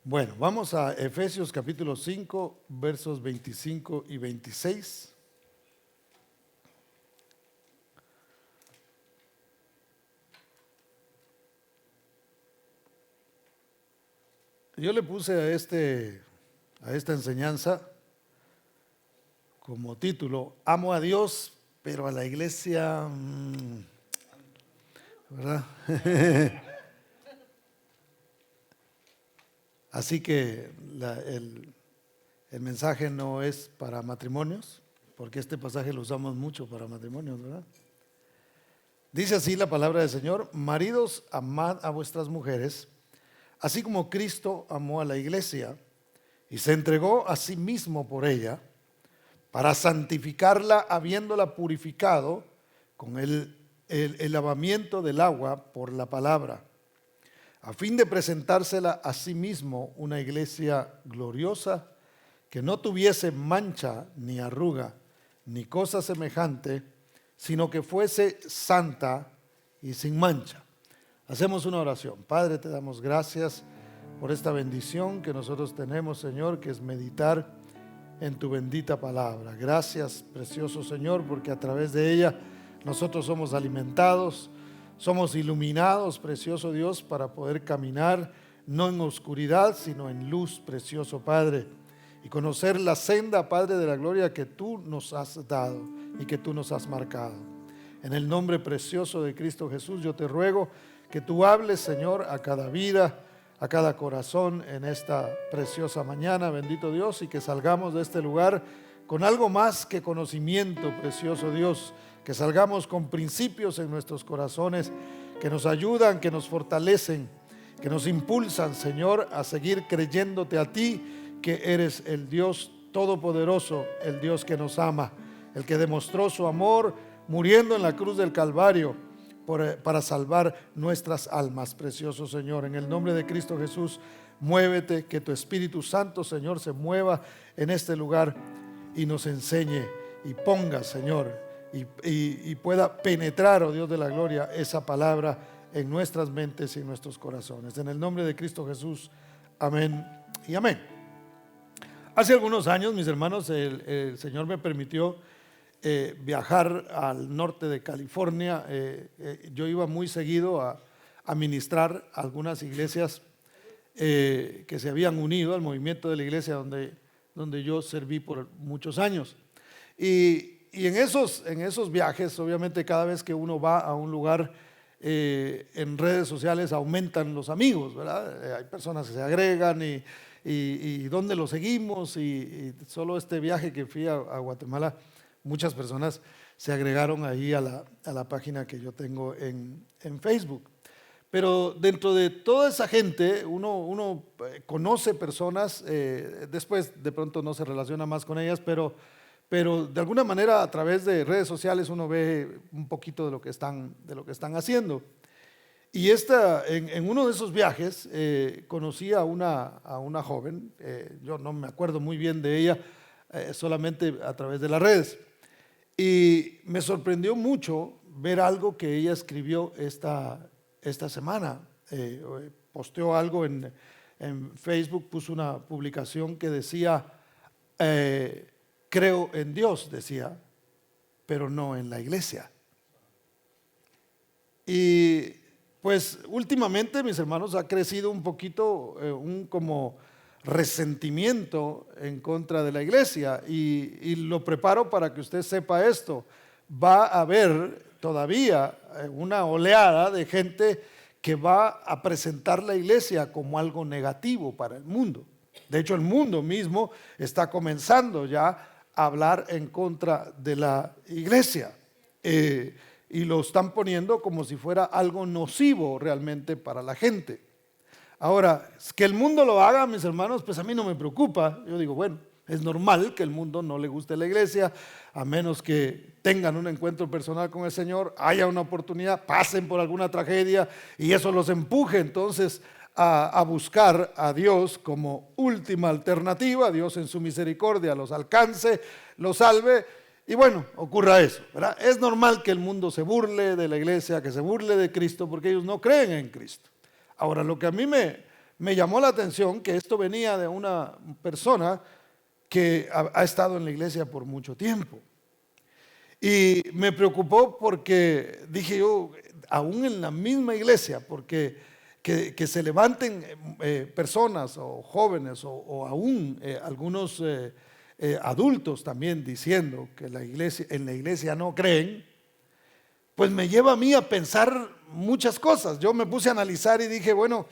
Bueno, vamos a Efesios capítulo 5, versos 25 y 26. Yo le puse a esta enseñanza como título: Amo a Dios, pero a la iglesia, ¿verdad? Así que el mensaje no es para matrimonios, porque este pasaje lo usamos mucho para matrimonios, ¿verdad? Dice así la palabra del Señor: maridos, amad a vuestras mujeres, así como Cristo amó a la iglesia y se entregó a sí mismo por ella, para santificarla, habiéndola purificado con el lavamiento del agua por la palabra, a fin de presentársela a sí mismo una iglesia gloriosa, que no tuviese mancha ni arruga ni cosa semejante, sino que fuese santa y sin mancha. Hacemos una oración. Padre, te damos gracias por esta bendición que nosotros tenemos, Señor, que es meditar en tu bendita palabra. Gracias, precioso Señor, porque a través de ella nosotros somos alimentados, somos iluminados, precioso Dios, para poder caminar no en oscuridad, sino en luz, precioso Padre, y conocer la senda, Padre de la gloria, que tú nos has dado y que tú nos has marcado. En el nombre precioso de Cristo Jesús, yo te ruego que tú hables, Señor, a cada vida, a cada corazón en esta preciosa mañana, bendito Dios, y que salgamos de este lugar con algo más que conocimiento, precioso Dios, que salgamos con principios en nuestros corazones que nos ayudan, que nos fortalecen, que nos impulsan, Señor, a seguir creyéndote a ti, que eres el Dios todopoderoso, el Dios que nos ama, el que demostró su amor muriendo en la cruz del Calvario para salvar nuestras almas, precioso Señor. En el nombre de Cristo Jesús, muévete, que tu Espíritu Santo, Señor, se mueva en este lugar y nos enseñe y ponga, Señor, y pueda penetrar, oh Dios de la gloria, esa palabra en nuestras mentes y en nuestros corazones. En el nombre de Cristo Jesús, amén y amén. Hace algunos años, mis hermanos, el Señor me permitió viajar al norte de California. Yo iba muy seguido a ministrar a algunas iglesias que se habían unido al movimiento de la iglesia donde yo serví por muchos años. Y en esos viajes, obviamente, cada vez que uno va a un lugar, en redes sociales aumentan los amigos, ¿verdad? Hay personas que se agregan y dónde lo seguimos, y solo este viaje que fui a Guatemala, muchas personas se agregaron ahí a la página que yo tengo en Facebook. Pero dentro de toda esa gente, uno conoce personas, después de pronto no se relaciona más con ellas, pero de alguna manera a través de redes sociales uno ve un poquito de lo que están haciendo. Y en uno de esos viajes conocí a una joven, yo no me acuerdo muy bien de ella, solamente a través de las redes. Y me sorprendió mucho ver algo que ella escribió esta semana. Posteó algo en Facebook, puso una publicación que decía, creo en Dios, decía, pero no en la iglesia. Y pues últimamente, mis hermanos, ha crecido un poquito un como resentimiento en contra de la iglesia, y lo preparo para que usted sepa esto. Va a haber todavía una oleada de gente que va a presentar la iglesia como algo negativo para el mundo. De hecho, el mundo mismo está comenzando ya a hablar en contra de la iglesia, y lo están poniendo como si fuera algo nocivo realmente para la gente. Ahora, que el mundo lo haga, mis hermanos, pues a mí no me preocupa. Yo digo, bueno, es normal que el mundo no le guste la iglesia, a menos que tengan un encuentro personal con el Señor, haya una oportunidad, pasen por alguna tragedia y eso los empuje entonces a buscar a Dios como última alternativa. Dios en su misericordia los alcance, los salve, y bueno, ocurra eso, ¿verdad? Es normal que el mundo se burle de la iglesia, que se burle de Cristo, porque ellos no creen en Cristo. Ahora, lo que a mí me me llamó la atención que esto venía de una persona que ha estado en la iglesia por mucho tiempo. Y me preocupó porque dije yo, aún en la misma iglesia, porque que se levanten personas o jóvenes o aún algunos adultos también diciendo que en la iglesia no creen, pues me lleva a mí a pensar muchas cosas. Yo me puse a analizar y dije, bueno,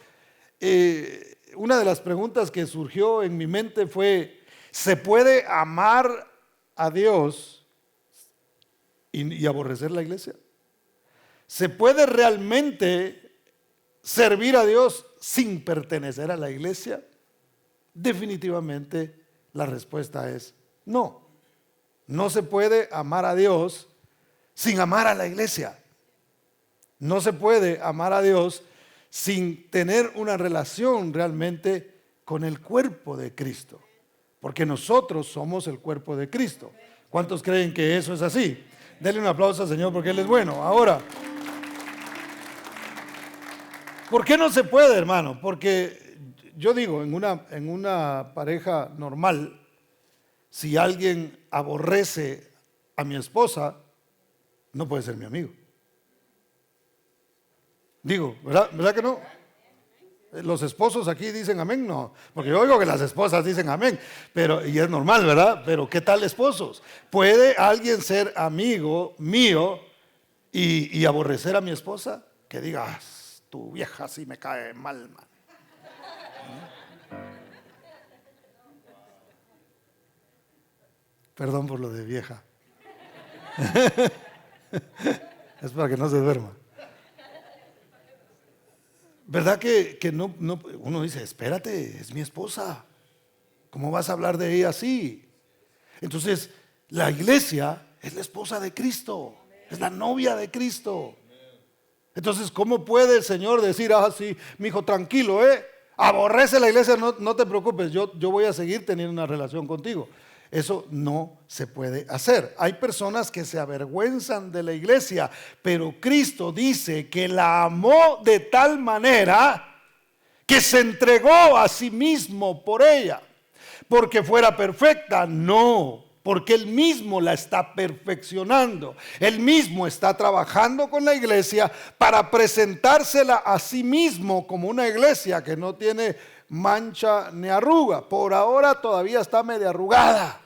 una de las preguntas que surgió en mi mente fue, ¿se puede amar a Dios y aborrecer la iglesia? ¿Se puede realmente servir a Dios sin pertenecer a la iglesia? Definitivamente la respuesta es no. No se puede amar a Dios sin amar a la iglesia. No se puede amar a Dios sin tener una relación realmente con el cuerpo de Cristo, porque nosotros somos el cuerpo de Cristo. ¿Cuántos creen que eso es así? Denle un aplauso al Señor porque Él es bueno. Ahora, ¿por qué no se puede, hermano? Porque yo digo, en una pareja normal, si alguien aborrece a mi esposa, no puede ser mi amigo. Digo, ¿verdad que no? Los esposos aquí dicen amén, no, porque yo oigo que las esposas dicen amén, y es normal, ¿verdad? Pero ¿qué tal esposos? ¿Puede alguien ser amigo mío y aborrecer a mi esposa? Que diga, tu vieja sí me cae mal, man. Perdón por lo de vieja. Es para que no se duerma. ¿Verdad que no, uno dice, espérate, es mi esposa, ¿cómo vas a hablar de ella así? Entonces, la iglesia es la esposa de Cristo, es la novia de Cristo. Entonces, ¿cómo puede el Señor decir, sí, mi hijo, tranquilo, aborrece la iglesia, no te preocupes, yo voy a seguir teniendo una relación contigo? Eso no se puede hacer. Hay personas que se avergüenzan de la iglesia, pero Cristo dice que la amó de tal manera que se entregó a sí mismo por ella. Porque fuera perfecta, no, porque Él mismo la está perfeccionando. Él mismo está trabajando con la iglesia para presentársela a sí mismo como una iglesia que no tiene mancha ni arruga. Por ahora todavía está media arrugada.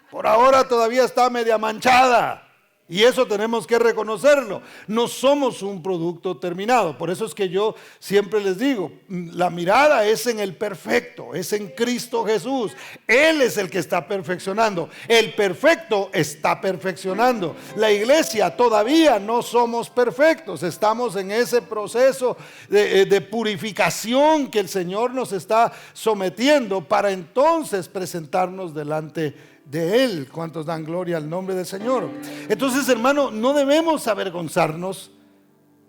Por ahora todavía está media manchada. Y eso tenemos que reconocerlo. No somos un producto terminado. Por eso es que yo siempre les digo, la mirada es en el perfecto, es en Cristo Jesús. Él es el que está perfeccionando. El perfecto está perfeccionando. La iglesia todavía no somos perfectos. Estamos en ese proceso de purificación que el Señor nos está sometiendo para entonces presentarnos delante de Él. ¿Cuántos dan gloria al nombre del Señor? Entonces, hermano, no debemos avergonzarnos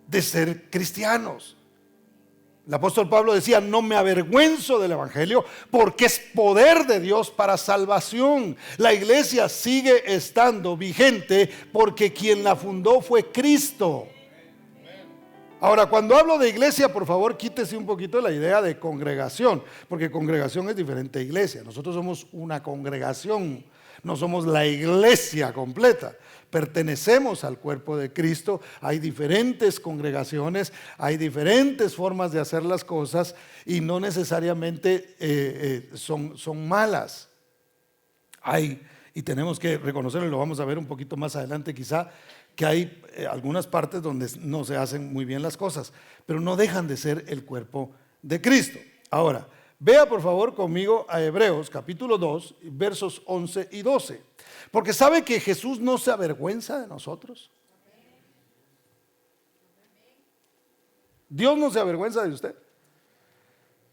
de ser cristianos. El apóstol Pablo decía, no me avergüenzo del evangelio porque es poder de Dios para salvación. La iglesia sigue estando vigente porque quien la fundó fue Cristo. Ahora, cuando hablo de iglesia, por favor, quítese un poquito la idea de congregación, porque congregación es diferente a iglesia. Nosotros somos una congregación, no somos la iglesia completa. Pertenecemos al cuerpo de Cristo. Hay diferentes congregaciones, hay diferentes formas de hacer las cosas y no necesariamente son malas. Y tenemos que reconocerlo, y lo vamos a ver un poquito más adelante quizá, que hay algunas partes donde no se hacen muy bien las cosas, pero no dejan de ser el cuerpo de Cristo. Ahora, vea por favor conmigo a Hebreos capítulo 2, versos 11 y 12, porque sabe que Jesús no se avergüenza de nosotros. Dios no se avergüenza de usted.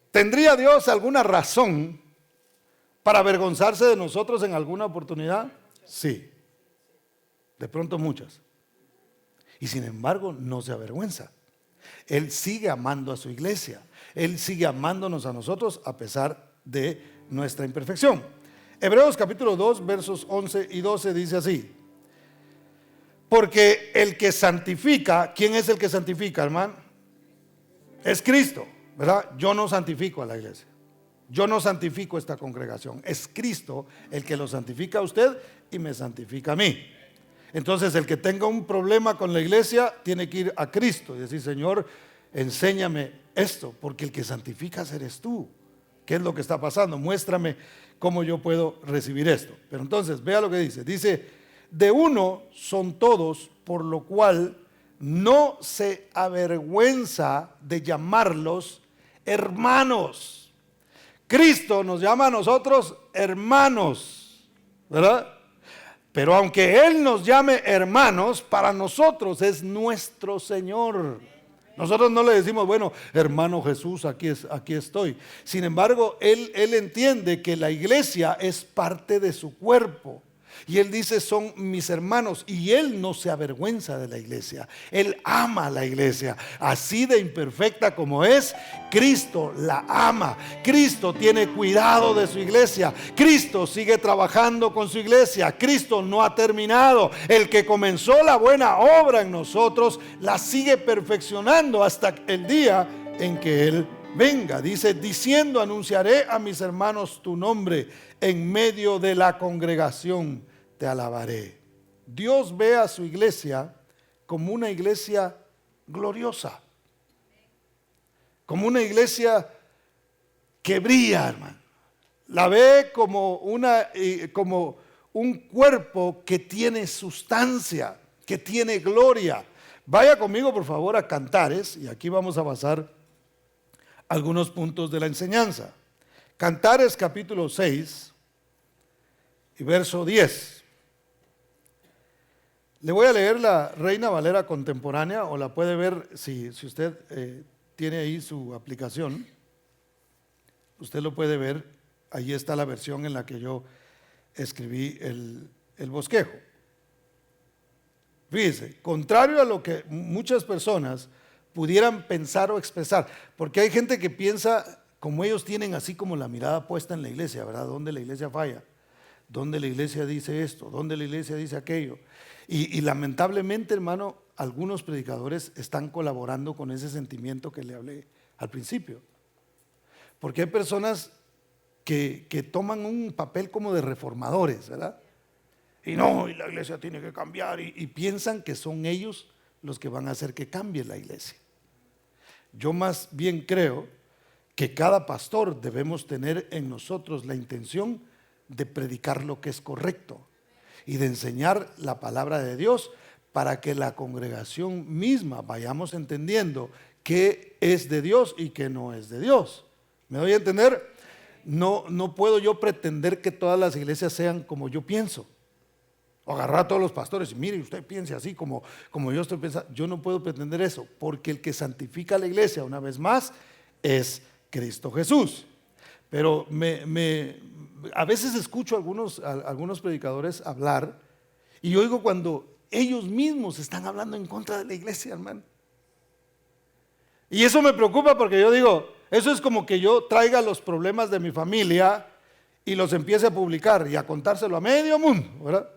¿Tendría Dios alguna razón para avergonzarse de nosotros en alguna oportunidad? Sí, de pronto muchas. Y sin embargo no se avergüenza. Él sigue amando a su iglesia. Él sigue amándonos a nosotros a pesar de nuestra imperfección. Hebreos capítulo 2 versos 11 y 12 dice así: porque el que santifica, ¿quién es el que santifica, hermano? Es Cristo. ¿verdad? Yo no santifico a la iglesia. Yo no santifico esta congregación. Es Cristo el que lo santifica a usted y me santifica a mí. Entonces el que tenga un problema con la iglesia tiene que ir a Cristo y decir: Señor, enséñame esto, porque el que santificas eres tú. ¿Qué es lo que está pasando? Muéstrame cómo yo puedo recibir esto. Pero entonces vea lo que dice. Dice: de uno son todos, por lo cual no se avergüenza de llamarlos hermanos. Cristo nos llama a nosotros hermanos, ¿verdad? Pero aunque Él nos llame hermanos, para nosotros es nuestro Señor. Nosotros no le decimos: bueno, hermano Jesús, aquí estoy. Sin embargo, Él entiende que la iglesia es parte de su cuerpo. Y Él dice: son mis hermanos. Y Él no se avergüenza de la iglesia. Él ama a la iglesia. Así de imperfecta como es, Cristo la ama. Cristo tiene cuidado de su iglesia. Cristo sigue trabajando con su iglesia. Cristo no ha terminado. El que comenzó la buena obra en nosotros la sigue perfeccionando hasta el día en que Él venga. Dice: diciendo, anunciaré a mis hermanos tu nombre, en medio de la congregación te alabaré. Dios ve a su iglesia como una iglesia gloriosa, como una iglesia que brilla, hermano. La ve como un cuerpo que tiene sustancia, que tiene gloria. Vaya conmigo por favor a Cantares, y aquí vamos a basar algunos puntos de la enseñanza. Cantares capítulo 6 y verso 10. Le voy a leer la Reina Valera contemporánea, o la puede ver si usted tiene ahí su aplicación. Usted lo puede ver, ahí está la versión en la que yo escribí el bosquejo. Fíjese, contrario a lo que muchas personas pudieran pensar o expresar, porque hay gente que piensa, como ellos tienen así como la mirada puesta en la iglesia, ¿verdad? ¿Dónde la iglesia falla? ¿Dónde la iglesia dice esto? ¿Dónde la iglesia dice aquello? Y lamentablemente, hermano, algunos predicadores están colaborando con ese sentimiento que le hablé al principio. Porque hay personas que toman un papel como de reformadores, ¿verdad? Y no, y la iglesia tiene que cambiar, y piensan que son ellos los que van a hacer que cambie la iglesia. Yo más bien creo que cada pastor debemos tener en nosotros la intención de predicar lo que es correcto y de enseñar la palabra de Dios, para que la congregación misma vayamos entendiendo qué es de Dios y qué no es de Dios. ¿Me doy a entender? No puedo yo pretender que todas las iglesias sean como yo pienso, o agarrar a todos los pastores y mire, usted piense así como yo estoy pensando. Yo no puedo pretender eso, porque el que santifica la iglesia, una vez más, es Cristo Jesús. Pero a veces escucho a algunos predicadores hablar, y oigo cuando ellos mismos están hablando en contra de la iglesia, hermano. Y eso me preocupa, porque yo digo, eso es como que yo traiga los problemas de mi familia y los empiece a publicar y a contárselo a medio mundo, ¿verdad?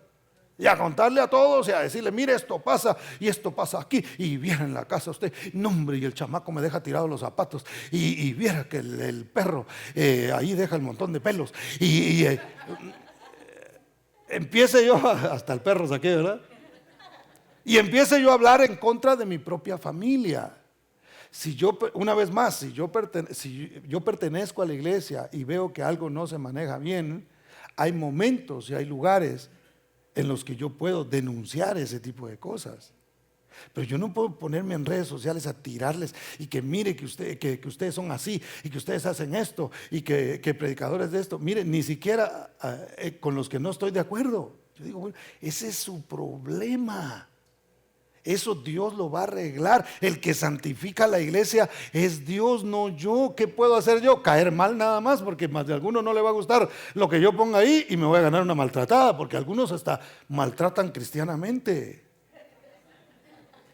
Y a contarle a todos y a decirle: mire, esto pasa y esto pasa aquí, y viera en la casa usted, no hombre, y el chamaco me deja tirados los zapatos, y viera que el perro ahí deja el montón de pelos, empiece yo, hasta el perro saqué, ¿verdad? Y empiece yo a hablar en contra de mi propia familia. Si yo, una vez más, si yo pertenezco a la iglesia y veo que algo no se maneja bien, hay momentos y hay lugares en los que yo puedo denunciar ese tipo de cosas. Pero yo no puedo ponerme en redes sociales a tirarles y que mire que ustedes son así y que ustedes hacen esto y que predicadores de esto. Mire, ni siquiera con los que no estoy de acuerdo. Yo digo, bueno, ese es su problema. Eso Dios lo va a arreglar. El que santifica la iglesia es Dios, no yo. ¿Qué puedo hacer yo? Caer mal nada más, porque más de alguno no le va a gustar lo que yo ponga ahí y me voy a ganar una maltratada, porque algunos hasta maltratan cristianamente.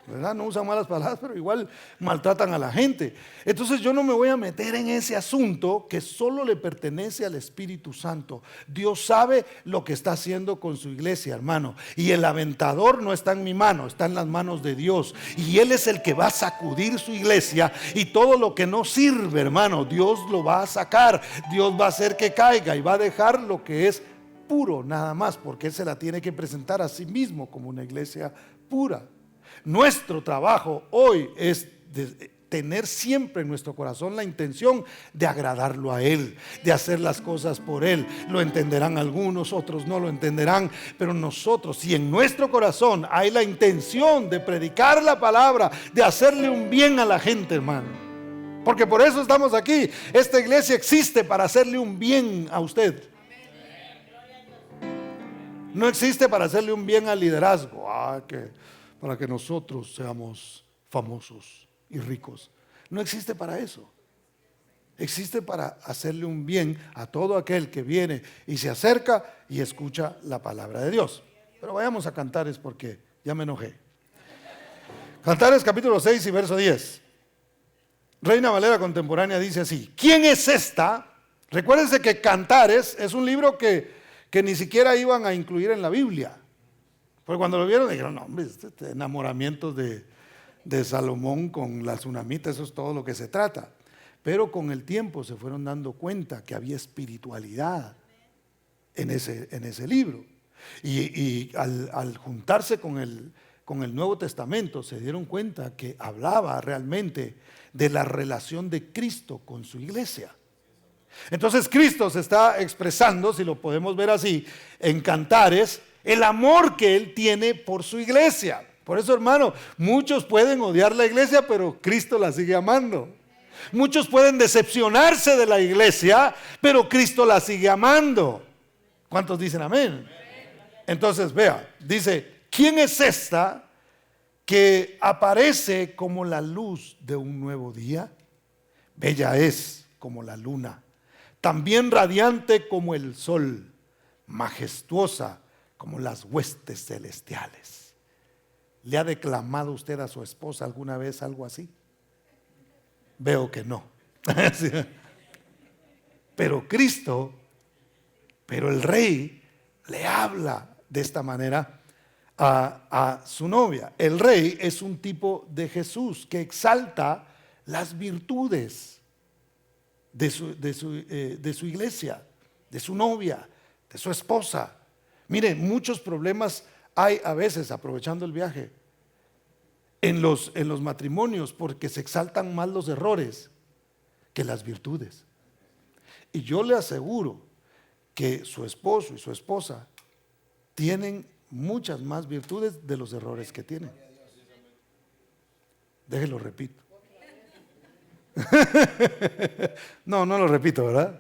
¿verdad? No usan malas palabras, pero igual maltratan a la gente. Entonces yo no me voy a meter en ese asunto que solo le pertenece al Espíritu Santo. Dios sabe lo que está haciendo con su iglesia, hermano. Y el aventador no está en mi mano, está en las manos de Dios. Y Él es el que va a sacudir su iglesia, y todo lo que no sirve, hermano, Dios lo va a sacar. Dios va a hacer que caiga y va a dejar lo que es puro nada más, porque Él se la tiene que presentar a sí mismo como una iglesia pura. Nuestro trabajo hoy es tener siempre en nuestro corazón la intención de agradarlo a Él, de hacer las cosas por Él. Lo entenderán algunos, otros no lo entenderán, pero nosotros, si en nuestro corazón hay la intención de predicar la palabra, de hacerle un bien a la gente, hermano, porque por eso estamos aquí. Esta iglesia existe para hacerle un bien a usted. No existe para hacerle un bien al liderazgo, para que nosotros seamos famosos y ricos. No existe para eso. Existe para hacerle un bien a todo aquel que viene y se acerca y escucha la palabra de Dios. Pero vayamos a Cantares, porque ya me enojé. Cantares capítulo 6 y verso 10. Reina Valera contemporánea dice así: ¿quién es esta? Recuérdense que Cantares es un libro que ni siquiera iban a incluir en la Biblia. Porque cuando lo vieron dijeron: no, hombre, enamoramientos de Salomón con la tsunamita, eso es todo lo que se trata. Pero con el tiempo se fueron dando cuenta que había espiritualidad en ese libro. Y al juntarse con el Nuevo Testamento, se dieron cuenta que hablaba realmente de la relación de Cristo con su iglesia. Entonces Cristo se está expresando, si lo podemos ver así, en Cantares, el amor que Él tiene por su iglesia. Por eso, hermano, muchos pueden odiar la iglesia, pero Cristo la sigue amando. Muchos pueden decepcionarse de la iglesia, pero Cristo la sigue amando. ¿Cuántos dicen amén? Entonces, vea, dice: ¿quién es esta que aparece como la luz de un nuevo día? Bella es como la luna, también radiante como el sol, majestuosa como las huestes celestiales. ¿Le ha declamado usted a su esposa alguna vez algo así? Veo que no. Pero Cristo, pero el Rey le habla de esta manera a su novia. El Rey es un tipo de Jesús que exalta las virtudes de su iglesia, de su novia, de su esposa. Miren, muchos problemas hay a veces, aprovechando el viaje, en los matrimonios, porque se exaltan más los errores que las virtudes. Y yo le aseguro que su esposo y su esposa tienen muchas más virtudes de los errores que tienen. Déjelo repito. No lo repito, ¿verdad?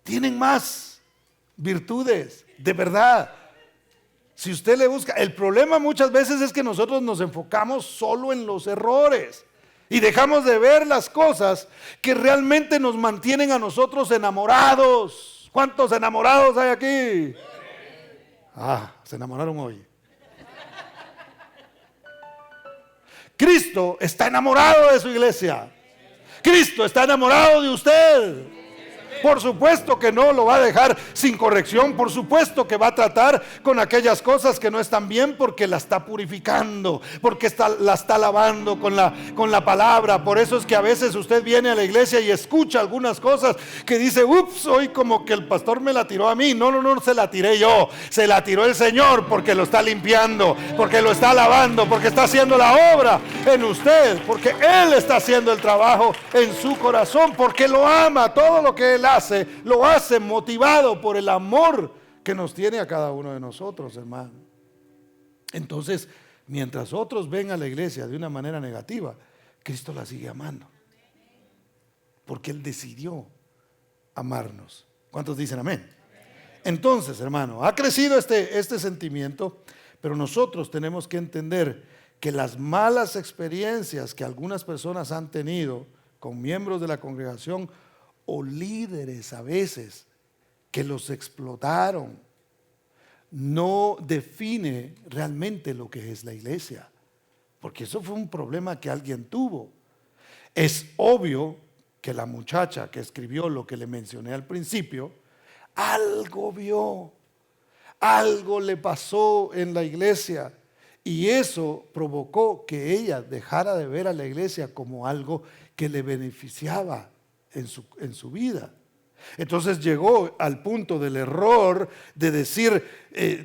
Tienen más virtudes, de verdad. Si usted le busca, el problema muchas veces es que nosotros nos enfocamos solo en los errores y dejamos de ver las cosas que realmente nos mantienen a nosotros enamorados. ¿Cuántos enamorados hay aquí? Se enamoraron hoy. Cristo está enamorado de su iglesia. Cristo está enamorado de usted. Por supuesto que no lo va a dejar sin corrección. Por supuesto que va a tratar con aquellas cosas que no están bien, porque la está purificando, porque la está lavando con la palabra. Por eso es que a veces usted viene a la iglesia y escucha algunas cosas que dice: ups, hoy como que el pastor me la tiró a mí. No se la tiré yo, se la tiró el Señor, porque lo está limpiando, porque lo está lavando, porque está haciendo la obra en usted, porque Él está haciendo el trabajo en su corazón, porque lo ama. Todo lo que Él lo hace motivado por el amor que nos tiene a cada uno de nosotros, hermano. Entonces, mientras otros ven a la iglesia de una manera negativa, Cristo la sigue amando, porque Él decidió amarnos. ¿Cuántos dicen amén? Entonces, hermano, ha crecido este sentimiento, pero nosotros tenemos que entender que las malas experiencias que algunas personas han tenido con miembros de la congregación o líderes a veces que los explotaron, no define realmente lo que es la iglesia. porque eso fue un problema que alguien tuvo. Es obvio que la muchacha que escribió lo que le mencioné al principio, algo vio, algo le pasó en la iglesia, y eso provocó que ella dejara de ver a la iglesia como algo que le beneficiaba en su vida. Entonces llegó al punto del error de decir,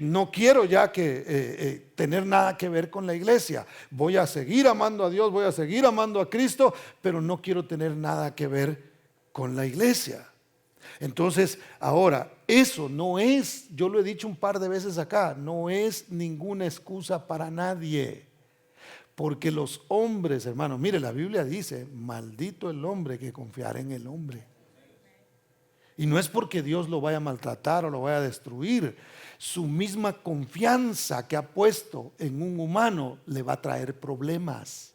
no quiero ya que tener nada que ver con la iglesia, voy a seguir amando a Dios, voy a seguir amando a Cristo, pero no quiero tener nada que ver con la iglesia. Entonces ahora, eso no es, yo lo he dicho un par de veces acá, no es ninguna excusa para nadie. Porque los hombres, hermanos, mire, la Biblia dice, maldito el hombre que confiara en el hombre. Y no es porque Dios lo vaya a maltratar o lo vaya a destruir. Su misma confianza que ha puesto en un humano le va a traer problemas.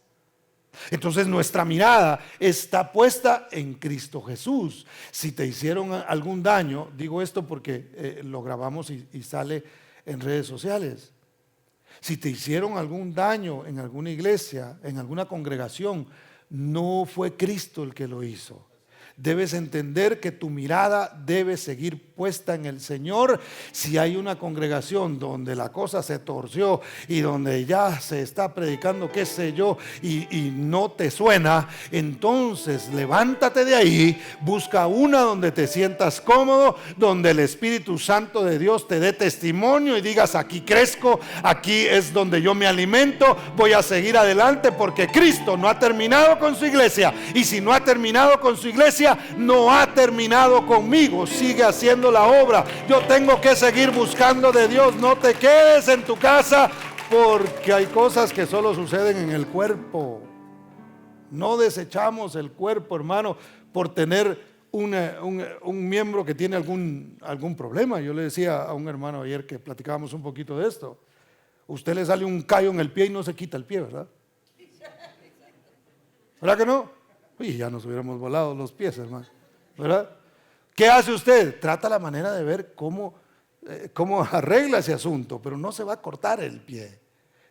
Entonces nuestra mirada está puesta en Cristo Jesús. Si te hicieron algún daño, digo esto porque lo grabamos y sale en redes sociales. Si te hicieron algún daño en alguna iglesia, en alguna congregación, no fue Cristo el que lo hizo. Debes entender que tu mirada debe seguir puesta en el Señor. Si hay una congregación donde la cosa se torció y donde ya se está predicando qué sé yo y no te suena, entonces levántate de ahí, busca una donde te sientas cómodo, donde el Espíritu Santo de Dios te dé testimonio y digas, aquí crezco, aquí es donde yo me alimento, voy a seguir adelante porque Cristo no ha terminado con su iglesia, y si no ha terminado con su iglesia, no ha terminado conmigo, sigue haciendo la obra. Yo tengo que seguir buscando de Dios. No te quedes en tu casa, porque hay cosas que solo suceden en el cuerpo. No desechamos el cuerpo, hermano, por tener un miembro que tiene algún problema. Yo le decía a un hermano ayer que platicábamos un poquito de esto, usted le sale un callo en el pie y no se quita el pie, ¿verdad? ¿Verdad que no? Uy, ya nos hubiéramos volado los pies, hermano, ¿verdad? ¿Qué hace usted? Trata la manera de ver cómo arregla ese asunto, pero no se va a cortar el pie.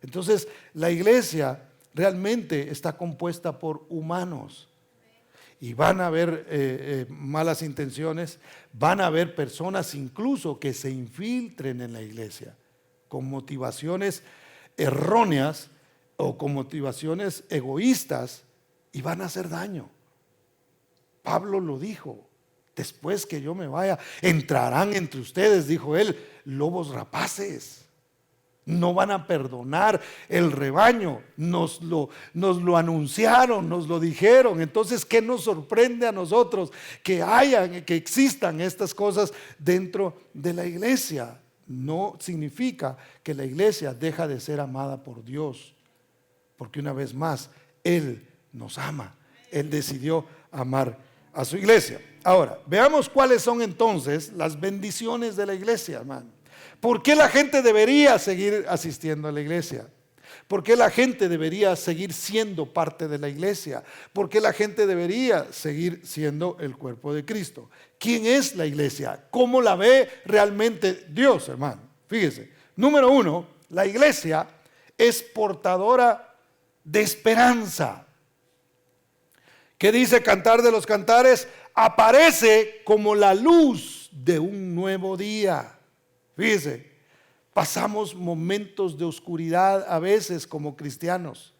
Entonces, la iglesia realmente está compuesta por humanos. Y van a haber malas intenciones, van a haber personas incluso que se infiltren en la iglesia con motivaciones erróneas o con motivaciones egoístas, y van a hacer daño. Pablo lo dijo, después que yo me vaya, entrarán entre ustedes, dijo él, lobos rapaces. No van a perdonar el rebaño. Nos lo anunciaron, nos lo dijeron. Entonces, ¿qué nos sorprende a nosotros? Que existan estas cosas dentro de la iglesia. No significa que la iglesia deja de ser amada por Dios, porque una vez más, Él nos ama. Él decidió amar a su iglesia. Ahora, veamos cuáles son entonces las bendiciones de la iglesia, hermano. ¿Por qué la gente debería seguir asistiendo a la iglesia? ¿Por qué la gente debería seguir siendo parte de la iglesia? ¿Por qué la gente debería seguir siendo el cuerpo de Cristo? ¿Quién es la iglesia? ¿Cómo la ve realmente Dios, hermano? Fíjese, número uno, la iglesia es portadora de esperanza. ¿Qué dice Cantar de los Cantares? Aparece como la luz de un nuevo día. Fíjese, pasamos momentos de oscuridad a veces como cristianos,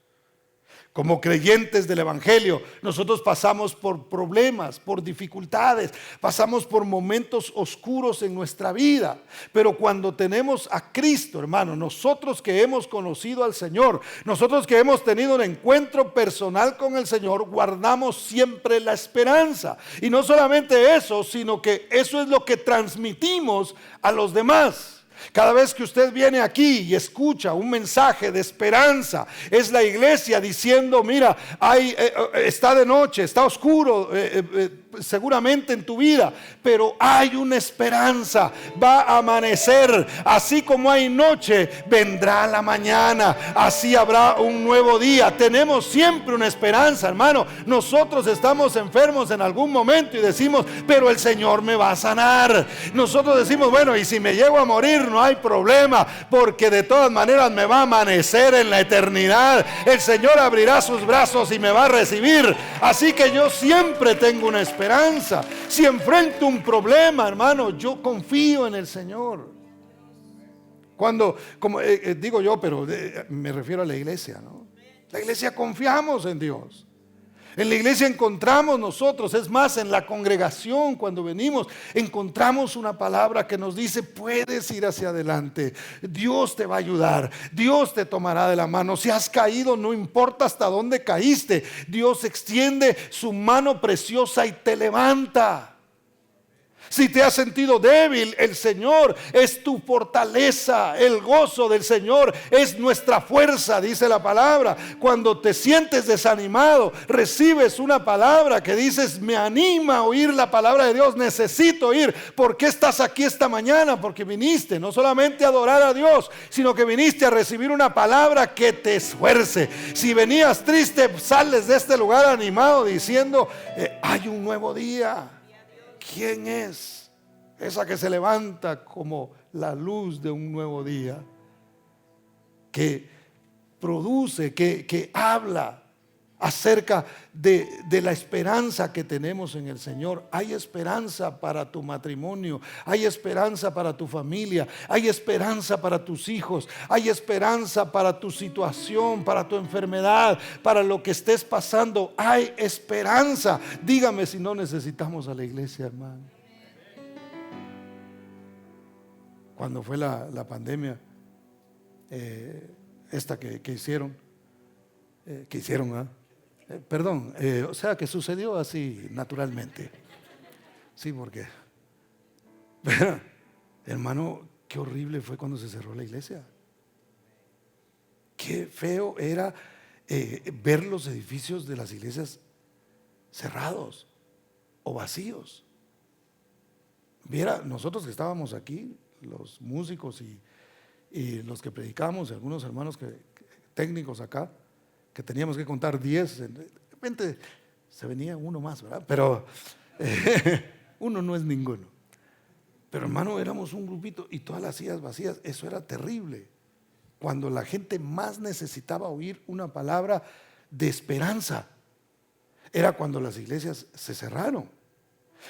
como creyentes del evangelio. Nosotros pasamos por problemas, por dificultades, pasamos por momentos oscuros en nuestra vida. Pero cuando tenemos a Cristo, hermano, nosotros que hemos conocido al Señor, nosotros que hemos tenido un encuentro personal con el Señor, guardamos siempre la esperanza. Y no solamente eso, sino que eso es lo que transmitimos a los demás. Cada vez que usted viene aquí y escucha un mensaje de esperanza, es la iglesia diciendo, mira, está de noche, está oscuro, seguramente en tu vida, pero hay una esperanza. Va a amanecer, así como hay noche, vendrá la mañana, así habrá un nuevo día. Tenemos siempre una esperanza, hermano. Nosotros estamos enfermos en algún momento y decimos, pero el Señor me va a sanar. Nosotros decimos, bueno, y si me llego a morir no hay problema, porque de todas maneras me va a amanecer en la eternidad. El Señor abrirá sus brazos y me va a recibir. Así que yo siempre tengo una esperanza. Si enfrento un problema, hermano, yo confío en el Señor. Cuando, como digo yo, pero me refiero a la iglesia, ¿no? La iglesia confiamos en Dios. En la iglesia encontramos nosotros, es más, en la congregación cuando venimos, encontramos una palabra que nos dice, puedes ir hacia adelante, Dios te va a ayudar, Dios te tomará de la mano. Si has caído, no importa hasta dónde caíste, Dios extiende su mano preciosa y te levanta. Si te has sentido débil, el Señor es tu fortaleza. El gozo del Señor es nuestra fuerza, dice la palabra. Cuando te sientes desanimado, recibes una palabra que dices, me anima a oír la palabra de Dios, necesito oír. ¿Por qué estás aquí esta mañana? Porque viniste no solamente a adorar a Dios, sino que viniste a recibir una palabra que te esfuerce. Si venías triste, sales de este lugar animado diciendo, hay un nuevo día. ¿Quién es esa que se levanta como la luz de un nuevo día? Que produce, que habla acerca de la esperanza que tenemos en el Señor. Hay esperanza para tu matrimonio, hay esperanza para tu familia, hay esperanza para tus hijos, hay esperanza para tu situación, para tu enfermedad, para lo que estés pasando. Hay esperanza. Dígame si no necesitamos a la iglesia, hermano. Cuando fue la pandemia, esta que hicieron, o sea, que sucedió así naturalmente. Sí, porque, pero, hermano, qué horrible fue cuando se cerró la iglesia. Qué feo era ver los edificios de las iglesias cerrados o vacíos. Viera, nosotros que estábamos aquí, los músicos y los que predicamos, algunos hermanos técnicos acá, que teníamos que contar 10, de repente se venía uno más, ¿verdad? Pero uno no es ninguno. Pero hermano, éramos un grupito y todas las sillas vacías. Eso era terrible. Cuando la gente más necesitaba oír una palabra de esperanza, era cuando las iglesias se cerraron.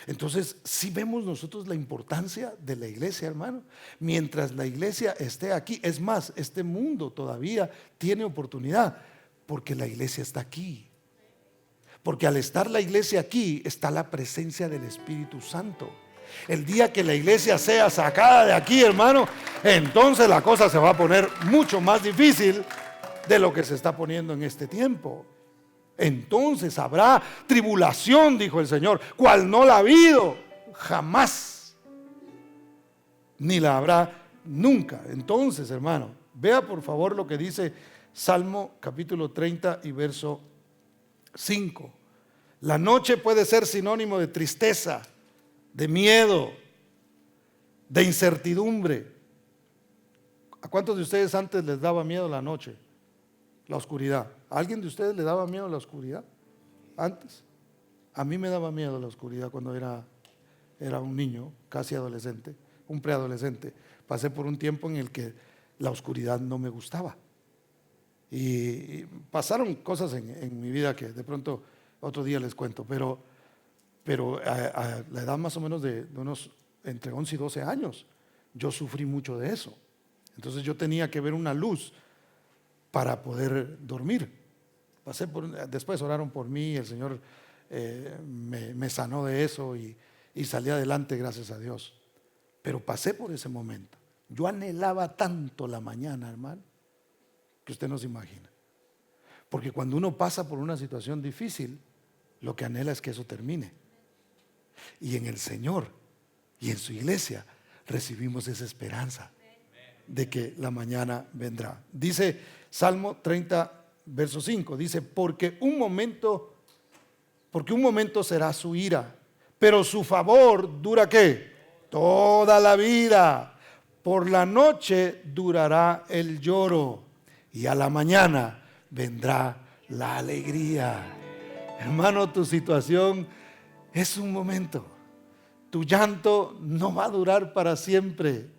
Entonces, si vemos nosotros la importancia de la iglesia, hermano. Mientras la iglesia esté aquí, es más, este mundo todavía tiene oportunidad, porque la iglesia está aquí. Porque al estar la iglesia aquí, está la presencia del Espíritu Santo. El día que la iglesia sea sacada de aquí, hermano, entonces la cosa se va a poner mucho más difícil de lo que se está poniendo en este tiempo. Entonces habrá tribulación, dijo el Señor, cual no la ha habido jamás, ni la habrá nunca. Entonces, hermano, vea por favor lo que dice Salmo capítulo 30 y verso 5. La noche puede ser sinónimo de tristeza, de miedo, de incertidumbre. ¿A cuántos de ustedes antes les daba miedo la noche? La oscuridad. ¿A alguien de ustedes le daba miedo la oscuridad antes? A mí me daba miedo la oscuridad cuando era un niño, casi adolescente, un preadolescente. Pasé por un tiempo en el que la oscuridad no me gustaba. Y pasaron cosas en mi vida que de pronto otro día les cuento, pero a la edad más o menos de unos entre 11 y 12 años, yo sufrí mucho de eso. Entonces yo tenía que ver una luz para poder dormir. Después oraron por mí, el Señor me sanó de eso y salí adelante, gracias a Dios. Pero pasé por ese momento. Yo anhelaba tanto la mañana, hermano, que usted no se imagina. Porque cuando uno pasa por una situación difícil, lo que anhela es que eso termine. Y en el Señor y en su iglesia recibimos esa esperanza de que la mañana vendrá. Dice Salmo 30, verso 5, dice, porque un momento será su ira pero su favor dura ¿qué? Toda la vida. Por la noche durará el lloro y a la mañana vendrá la alegría. Hermano, tu situación es un momento. Tu llanto no va a durar para siempre.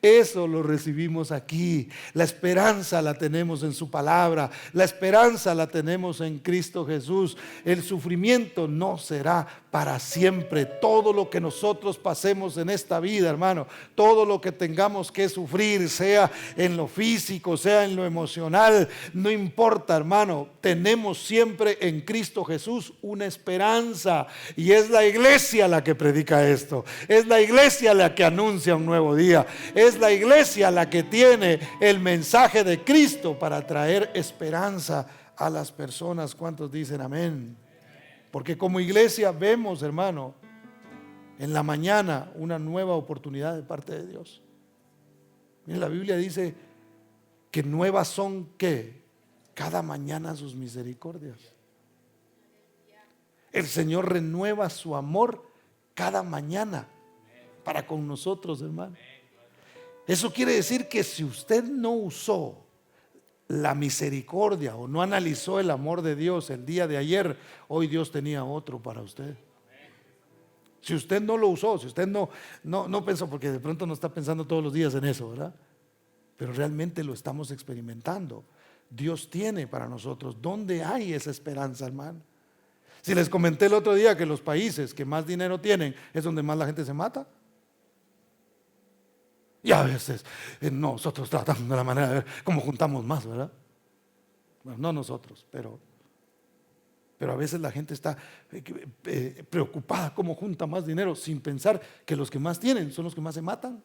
Eso lo recibimos aquí. La esperanza la tenemos en su palabra. La esperanza la tenemos en Cristo Jesús. El sufrimiento no será para siempre. Todo lo que nosotros pasemos en esta vida, hermano, todo lo que tengamos que sufrir, sea en lo físico, sea en lo emocional, no importa, hermano, tenemos siempre en Cristo Jesús una esperanza. Y es la iglesia la que predica esto. Es la iglesia la que anuncia un nuevo día. Es la iglesia la que tiene el mensaje de Cristo para traer esperanza a las personas. ¿Cuántos dicen amén? Porque como iglesia vemos, hermano, en la mañana una nueva oportunidad de parte de Dios. Miren, la Biblia dice que nuevas son ¿qué? Cada mañana sus misericordias. El Señor renueva su amor cada mañana para con nosotros, hermano. Eso quiere decir que si usted no usó la misericordia o no analizó el amor de Dios el día de ayer, hoy Dios tenía otro para usted. Si usted no lo usó, si usted no pensó, porque de pronto no está pensando todos los días en eso, ¿verdad? Pero realmente lo estamos experimentando. Dios tiene para nosotros. ¿Dónde hay esa esperanza, hermano? Si les comenté el otro día que los países que más dinero tienen es donde más la gente se mata. Y a veces nosotros tratamos de la manera de ver cómo juntamos más, ¿verdad? Bueno, no nosotros, pero a veces la gente está preocupada cómo junta más dinero, sin pensar que los que más tienen son los que más se matan,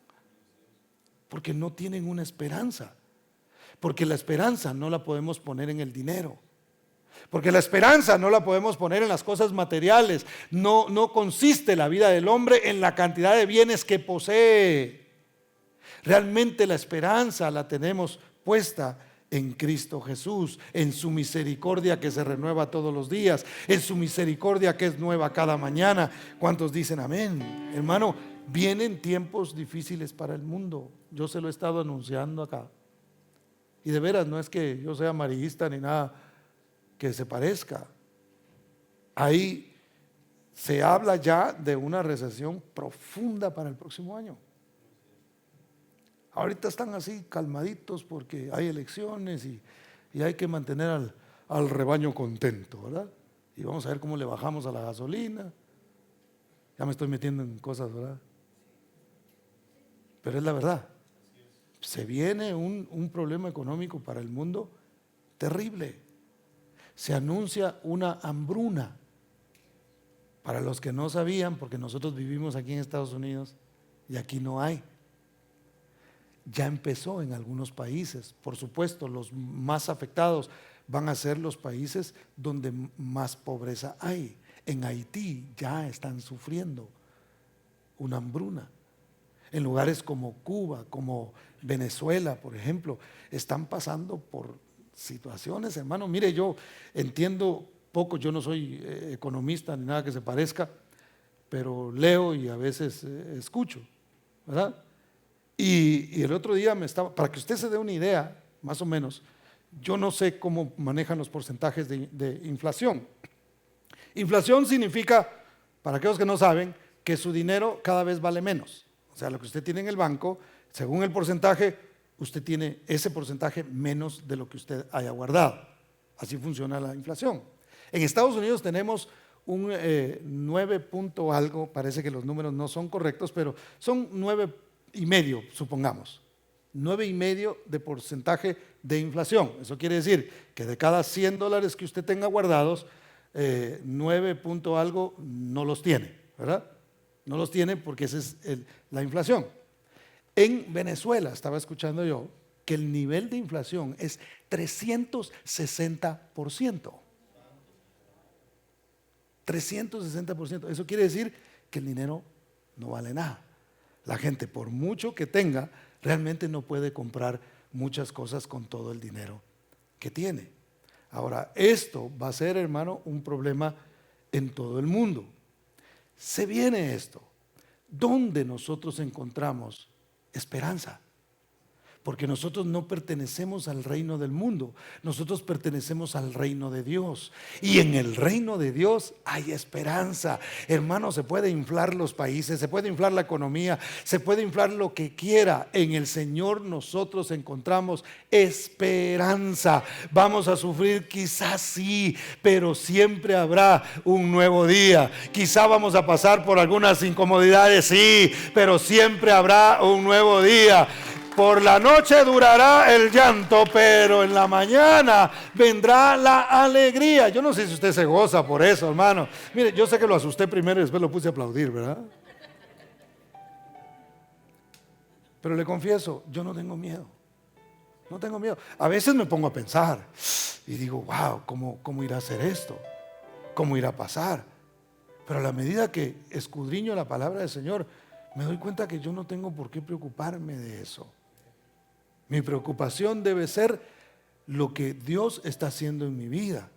porque no tienen una esperanza. Porque la esperanza no la podemos poner en el dinero. Porque la esperanza no la podemos poner en las cosas materiales. No consiste la vida del hombre en la cantidad de bienes que posee. Realmente la esperanza la tenemos puesta en Cristo Jesús, en su misericordia que se renueva todos los días, en su misericordia que es nueva cada mañana. ¿Cuántos dicen amén? Hermano, vienen tiempos difíciles para el mundo. Yo se lo he estado anunciando acá. Y de veras, no es que yo sea amarillista ni nada que se parezca. Ahí se habla ya de una recesión profunda para el próximo año. Ahorita están así calmaditos porque hay elecciones y hay que mantener al rebaño contento, ¿verdad? Y vamos a ver cómo le bajamos a la gasolina. Ya me estoy metiendo en cosas, ¿verdad? Pero es la verdad. Se viene un problema económico para el mundo terrible. Se anuncia una hambruna. Para los que no sabían, porque nosotros vivimos aquí en Estados Unidos y aquí no hay. Ya empezó en algunos países. Por supuesto, los más afectados van a ser los países donde más pobreza hay. En Haití ya están sufriendo una hambruna. En lugares como Cuba, como Venezuela, por ejemplo, están pasando por situaciones, hermano. Mire, yo entiendo poco, yo no soy economista ni nada que se parezca, pero leo y a veces escucho, ¿verdad? Y el otro día para que usted se dé una idea, más o menos, yo no sé cómo manejan los porcentajes de inflación. Inflación significa, para aquellos que no saben, que su dinero cada vez vale menos. O sea, lo que usted tiene en el banco, según el porcentaje, usted tiene ese porcentaje menos de lo que usted haya guardado. Así funciona la inflación. En Estados Unidos tenemos un 9 punto algo, parece que los números no son correctos, pero son 9,5, supongamos. 9,5 de porcentaje de inflación. Eso quiere decir que de cada $100 que usted tenga guardados, 9 punto algo no los tiene, ¿verdad? No los tiene porque esa es la inflación. En Venezuela, estaba escuchando yo, que el nivel de inflación es 360%. 360%. Eso quiere decir que el dinero no vale nada. La gente, por mucho que tenga, realmente no puede comprar muchas cosas con todo el dinero que tiene. Ahora, esto va a ser, hermano, un problema en todo el mundo. se viene esto. ¿Dónde nosotros encontramos esperanza? Porque nosotros no pertenecemos al reino del mundo, nosotros pertenecemos al reino de Dios. Y en el reino de Dios hay esperanza. Hermano, se puede inflar los países, se puede inflar la economía, se puede inflar lo que quiera. En el Señor nosotros encontramos esperanza. Vamos a sufrir, quizás sí, pero siempre habrá un nuevo día. Quizá vamos a pasar por algunas incomodidades, sí, pero siempre habrá un nuevo día. Por la noche durará el llanto, pero en la mañana vendrá la alegría. Yo no sé si usted se goza por eso, hermano. Mire, yo sé que lo asusté primero y después lo puse a aplaudir, ¿verdad? Pero le confieso, yo no tengo miedo. No tengo miedo. A veces me pongo a pensar y digo, wow, ¿cómo irá a ser esto? ¿Cómo irá a pasar? Pero a la medida que escudriño la palabra del Señor, me doy cuenta que yo no tengo por qué preocuparme de eso. Mi preocupación debe ser lo que Dios está haciendo en mi vida,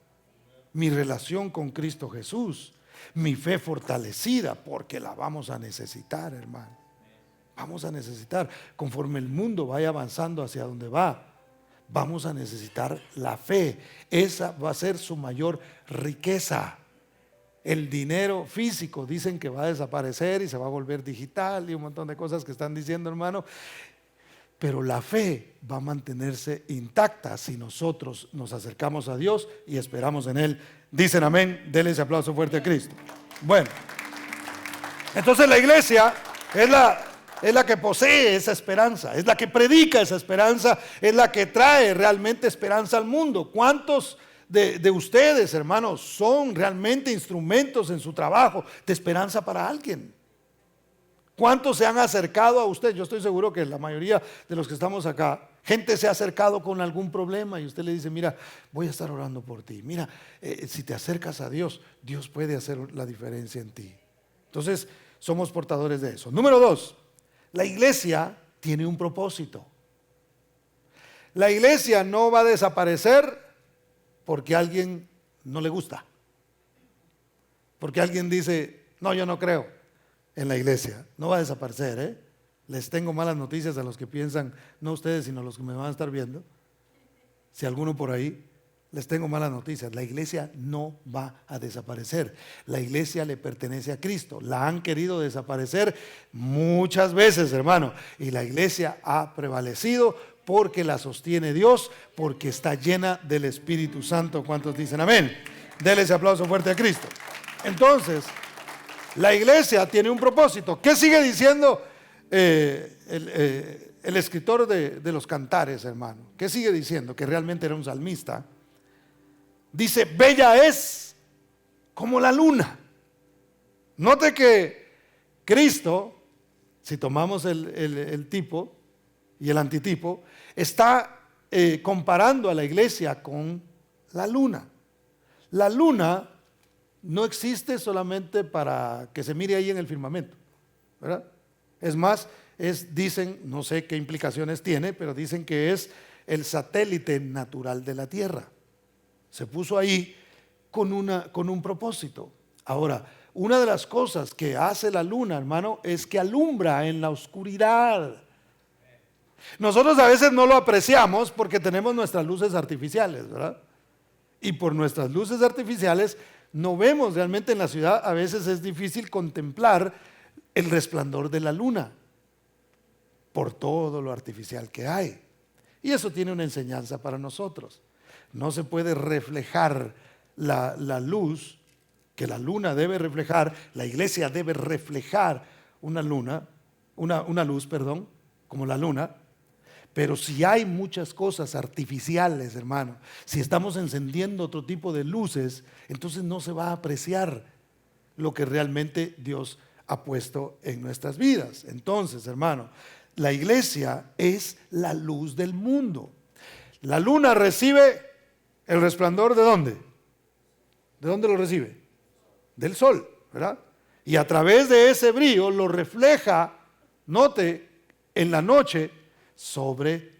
mi relación con Cristo Jesús, mi fe fortalecida, porque la vamos a necesitar, hermano. Vamos a necesitar, conforme el mundo vaya avanzando hacia donde va, vamos a necesitar la fe. Esa va a ser su mayor riqueza. El dinero físico dicen que va a desaparecer y se va a volver digital y un montón de cosas que están diciendo, hermano. Pero la fe va a mantenerse intacta si nosotros nos acercamos a Dios y esperamos en Él. Dicen amén, denle ese aplauso fuerte a Cristo. Bueno, entonces la iglesia es la que posee esa esperanza, es la que predica esa esperanza, es la que trae realmente esperanza al mundo. ¿Cuántos de ustedes, hermanos, son realmente instrumentos en su trabajo de esperanza para alguien? ¿Cuántos se han acercado a usted? Yo estoy seguro que la mayoría de los que estamos acá, gente se ha acercado con algún problema y usted le dice, mira, voy a estar orando por ti. Mira, si te acercas a Dios, Dios puede hacer la diferencia en ti. Entonces, somos portadores de eso. Número 2, la iglesia tiene un propósito. La iglesia no va a desaparecer porque a alguien no le gusta. Porque alguien dice, no, yo no creo en la iglesia. No va a desaparecer, ¿eh? Les tengo malas noticias a los que piensan, no ustedes, sino los que me van a estar viendo. Si alguno por ahí, les tengo malas noticias. La iglesia no va a desaparecer. La iglesia le pertenece a Cristo. La han querido desaparecer muchas veces, hermano. Y la iglesia ha prevalecido porque la sostiene Dios, porque está llena del Espíritu Santo. ¿Cuántos dicen amén? Denle ese aplauso fuerte a Cristo. Entonces, la iglesia tiene un propósito. ¿Qué sigue diciendo el escritor de los cantares, hermano? ¿Qué sigue diciendo? Que realmente era un salmista. Dice, bella es como la luna. Note que Cristo, si tomamos el tipo y el antitipo, está comparando a la iglesia con la luna. La luna no existe solamente para que se mire ahí en el firmamento, ¿verdad? Es más, dicen, no sé qué implicaciones tiene, pero dicen que es el satélite natural de la Tierra. Se puso ahí con un propósito. Ahora, una de las cosas que hace la luna, hermano, es que alumbra en la oscuridad. Nosotros a veces no lo apreciamos porque tenemos nuestras luces artificiales, ¿verdad? Y por nuestras luces artificiales no vemos realmente en la ciudad, a veces es difícil contemplar el resplandor de la luna por todo lo artificial que hay. Y eso tiene una enseñanza para nosotros. No se puede reflejar la luz que la luna debe reflejar, la iglesia debe reflejar una luz, como la luna. Pero si hay muchas cosas artificiales, hermano, si estamos encendiendo otro tipo de luces, entonces no se va a apreciar lo que realmente Dios ha puesto en nuestras vidas. Entonces, hermano, la iglesia es la luz del mundo. La luna recibe el resplandor ¿de dónde? ¿De dónde lo recibe? Del sol, ¿verdad? Y a través de ese brillo lo refleja, note, en la noche sobre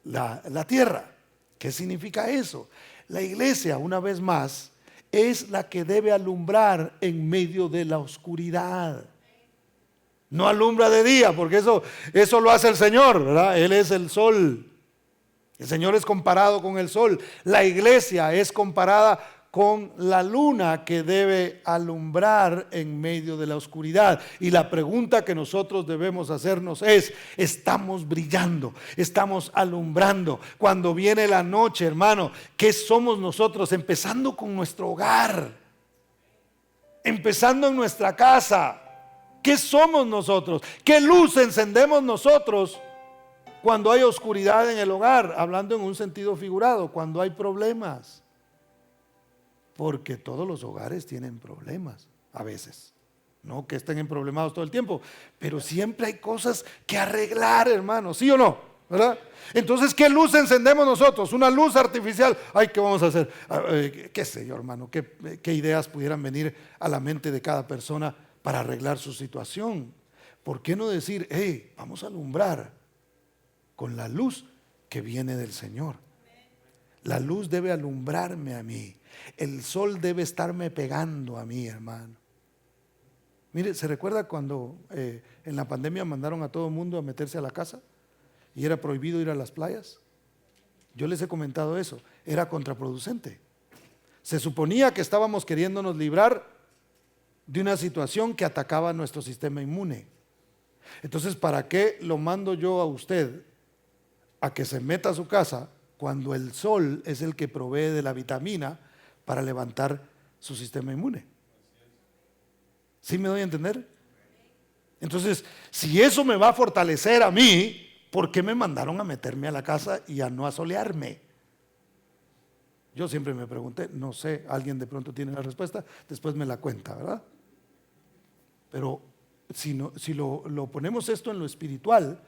la tierra. ¿Qué significa eso? La iglesia, una vez más, es la que debe alumbrar en medio de la oscuridad. No alumbra de día, porque eso lo hace el Señor, ¿verdad? Él es el sol. El Señor es comparado con el sol. La iglesia es comparada con la luna que debe alumbrar en medio de la oscuridad. Y la pregunta que nosotros debemos hacernos es: ¿estamos brillando? ¿Estamos alumbrando? Cuando viene la noche, hermano, ¿qué somos nosotros? Empezando con nuestro hogar, empezando en nuestra casa. ¿Qué somos nosotros? ¿Qué luz encendemos nosotros cuando hay oscuridad en el hogar? Hablando en un sentido figurado, cuando hay problemas. Porque todos los hogares tienen problemas a veces. No que estén problemados todo el tiempo, pero siempre hay cosas que arreglar, hermano, ¿sí o no? ¿Verdad? Entonces, ¿qué luz encendemos nosotros? Una luz artificial. Ay, ¿qué vamos a hacer? ¿Qué sé yo, hermano? ¿Qué ideas pudieran venir a la mente de cada persona para arreglar su situación? ¿Por qué no decir, hey, vamos a alumbrar con la luz que viene del Señor? La luz debe alumbrarme a mí. El sol debe estarme pegando a mí, hermano. Mire, ¿se recuerda cuando en la pandemia mandaron a todo el mundo a meterse a la casa y era prohibido ir a las playas? Yo les he comentado eso, era contraproducente. Se suponía que estábamos queriéndonos librar de una situación que atacaba nuestro sistema inmune. Entonces, ¿para qué lo mando yo a usted a que se meta a su casa cuando el sol es el que provee de la vitamina para levantar su sistema inmune? ¿Sí me doy a entender? Entonces, si eso me va a fortalecer a mí, ¿por qué me mandaron a meterme a la casa y a no asolearme? Yo siempre me pregunté, no sé, alguien de pronto tiene la respuesta, después me la cuenta, ¿verdad? Pero si lo ponemos esto en lo espiritual,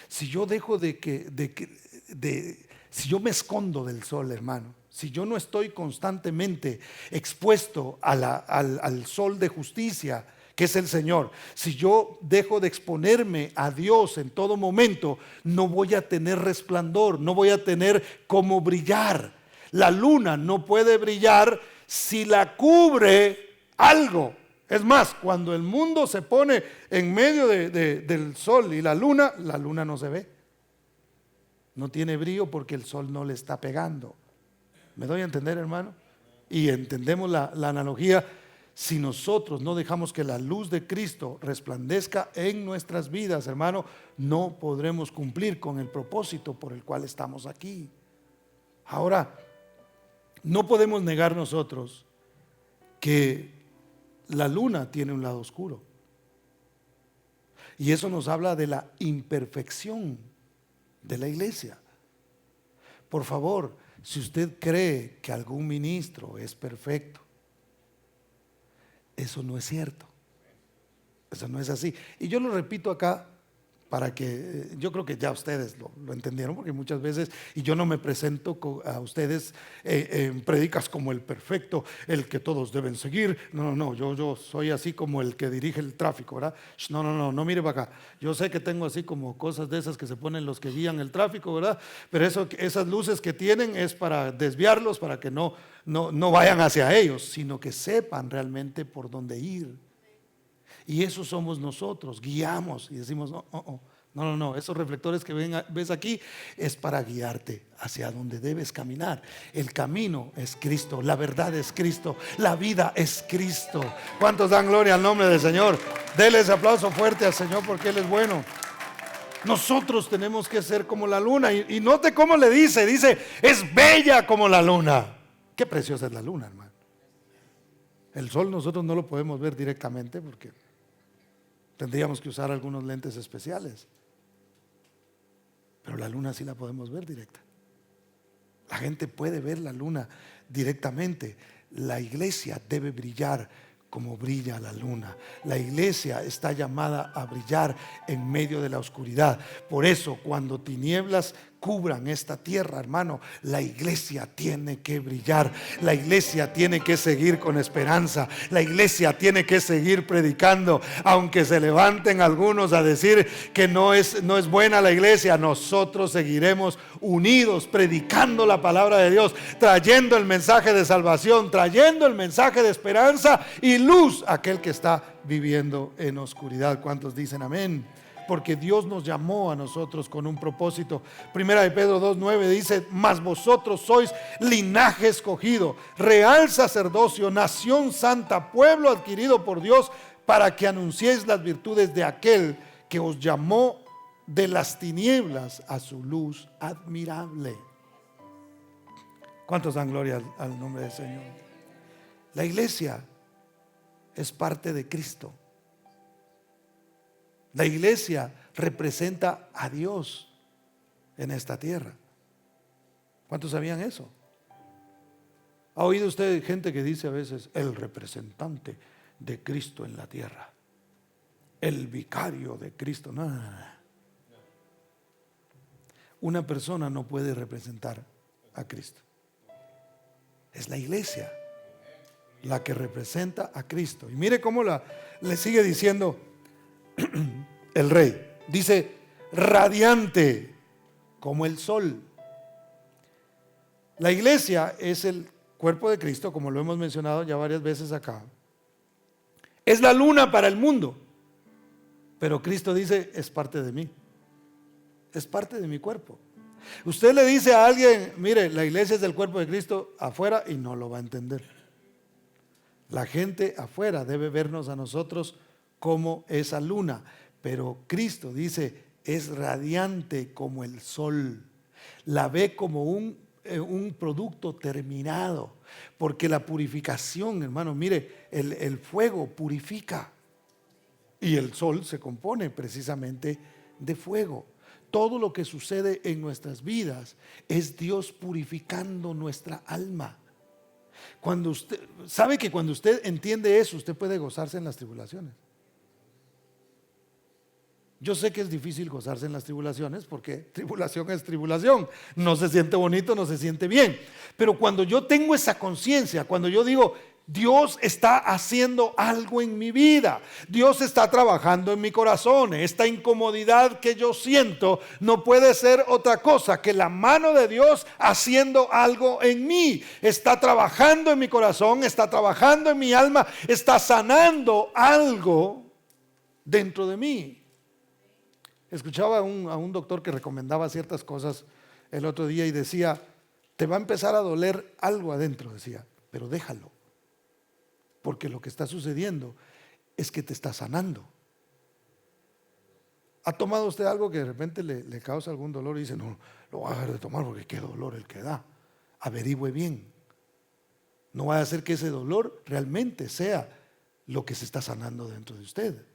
si yo dejo si yo me escondo del sol, hermano, si yo no estoy constantemente expuesto al sol de justicia, que es el Señor, si yo dejo de exponerme a Dios en todo momento, no voy a tener resplandor, no voy a tener cómo brillar. La luna no puede brillar si la cubre algo. Es más, cuando el mundo se pone en medio del sol y la luna no se ve. No tiene brillo porque el sol no le está pegando. ¿Me doy a entender, hermano? Y entendemos la analogía. Si nosotros no dejamos que la luz de Cristo resplandezca en nuestras vidas, hermano, no podremos cumplir con el propósito por el cual estamos aquí. Ahora, no podemos negar nosotros que la luna tiene un lado oscuro. Y eso nos habla de la imperfección de la iglesia. Por favor, si usted cree que algún ministro es perfecto, eso no es cierto. Eso no es así. Y yo lo repito acá para que, yo creo que ya ustedes lo entendieron, porque muchas veces, y yo no me presento a ustedes en prédicas como el perfecto, el que todos deben seguir. No, yo soy así como el que dirige el tráfico, ¿verdad? No, mire para acá. Yo sé que tengo así como cosas de esas que se ponen los que guían el tráfico, ¿verdad? Pero esas luces que tienen es para desviarlos, para que no vayan hacia ellos, sino que sepan realmente por dónde ir. Y eso somos nosotros, guiamos y decimos, no, esos reflectores que ves aquí es para guiarte hacia donde debes caminar. El camino es Cristo, la verdad es Cristo, la vida es Cristo. ¿Cuántos dan gloria al nombre del Señor? Denle ese aplauso fuerte al Señor porque Él es bueno. Nosotros tenemos que ser como la luna. Y note cómo le dice, es bella como la luna. Qué preciosa es la luna, hermano. El sol nosotros no lo podemos ver directamente porque tendríamos que usar algunos lentes especiales. Pero la luna sí la podemos ver directa. La gente puede ver la luna directamente. La iglesia debe brillar como brilla la luna. La iglesia está llamada a brillar en medio de la oscuridad. Por eso, cuando tinieblas cubran esta tierra, hermano, la iglesia tiene que brillar. La iglesia tiene que seguir con esperanza. La iglesia tiene que seguir predicando. Aunque se levanten algunos a decir que no es buena la iglesia, nosotros seguiremos unidos predicando la palabra de Dios, trayendo el mensaje de salvación, trayendo el mensaje de esperanza y luz a aquel que está viviendo en oscuridad. ¿Cuántos dicen amén? Porque Dios nos llamó a nosotros con un propósito. Primera de Pedro 2:9 dice: mas vosotros sois linaje escogido, real sacerdocio, nación santa, pueblo adquirido por Dios, para que anunciéis las virtudes de aquel que os llamó de las tinieblas a su luz admirable. ¿Cuántos dan gloria al nombre del Señor? La iglesia es parte de Cristo. La iglesia representa a Dios en esta tierra. ¿Cuántos sabían eso? ¿Ha oído usted gente que dice a veces el representante de Cristo en la tierra? El vicario de Cristo. No, no, no. Una persona no puede representar a Cristo. Es la iglesia la que representa a Cristo. Y mire cómo le sigue diciendo el rey. Dice: radiante como el sol. La iglesia es el cuerpo de Cristo, como lo hemos mencionado ya varias veces acá. Es la luna para el mundo. Pero Cristo dice: es parte de mí. Es parte de mi cuerpo. Usted le dice a alguien: mire, la iglesia es el cuerpo de Cristo afuera, y no lo va a entender. La gente afuera debe vernos a nosotros como esa luna, pero Cristo dice: es radiante como el sol. La ve como un producto terminado, porque la purificación, hermano, mire, el fuego purifica, y el sol se compone precisamente de fuego. Todo lo que sucede en nuestras vidas es Dios purificando nuestra alma. Cuando usted sabe que cuando usted entiende eso, usted puede gozarse en las tribulaciones. Yo sé que es difícil gozarse en las tribulaciones, porque tribulación es tribulación. No se siente bonito, no se siente bien. Pero cuando yo tengo esa conciencia, cuando yo digo: Dios está haciendo algo en mi vida, Dios está trabajando en mi corazón, esta incomodidad que yo siento no puede ser otra cosa que la mano de Dios haciendo algo en mí. Está trabajando en mi corazón, está trabajando en mi alma, está sanando algo dentro de mí. Escuchaba a un doctor que recomendaba ciertas cosas el otro día y decía: te va a empezar a doler algo adentro, decía, pero déjalo, porque lo que está sucediendo es que te está sanando. ¿Ha tomado usted algo que de repente le causa algún dolor y dice: no, lo voy a dejar de tomar porque qué dolor el que da? Averigüe bien. No vaya a ser que ese dolor realmente sea lo que se está sanando dentro de usted.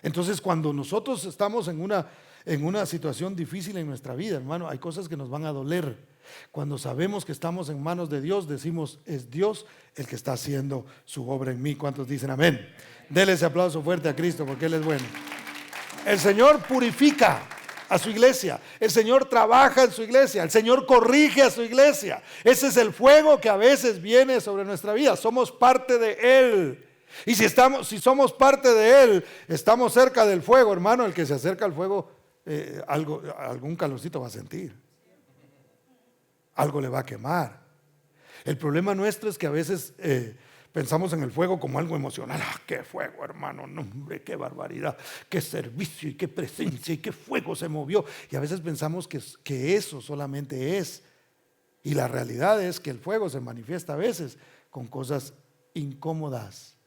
Entonces, cuando nosotros estamos en una situación difícil en nuestra vida, hermano, hay cosas que nos van a doler. Cuando sabemos que estamos en manos de Dios, decimos: es Dios el que está haciendo su obra en mí. ¿Cuántos dicen amén? Dele ese aplauso fuerte a Cristo, porque Él es bueno. El Señor purifica a su iglesia. El Señor trabaja en su iglesia. El Señor corrige a su iglesia. Ese es el fuego que a veces viene sobre nuestra vida. Somos parte de Él. Y si somos parte de Él, estamos cerca del fuego, hermano. El que se acerca al fuego, algún calorcito va a sentir. Algo le va a quemar. El problema nuestro es que a veces pensamos en el fuego como algo emocional. ¡Ah, qué fuego, hermano! No, hombre, qué barbaridad, qué servicio y qué presencia y qué fuego se movió. Y a veces pensamos que eso solamente es. Y la realidad es que el fuego se manifiesta a veces con cosas incómodas.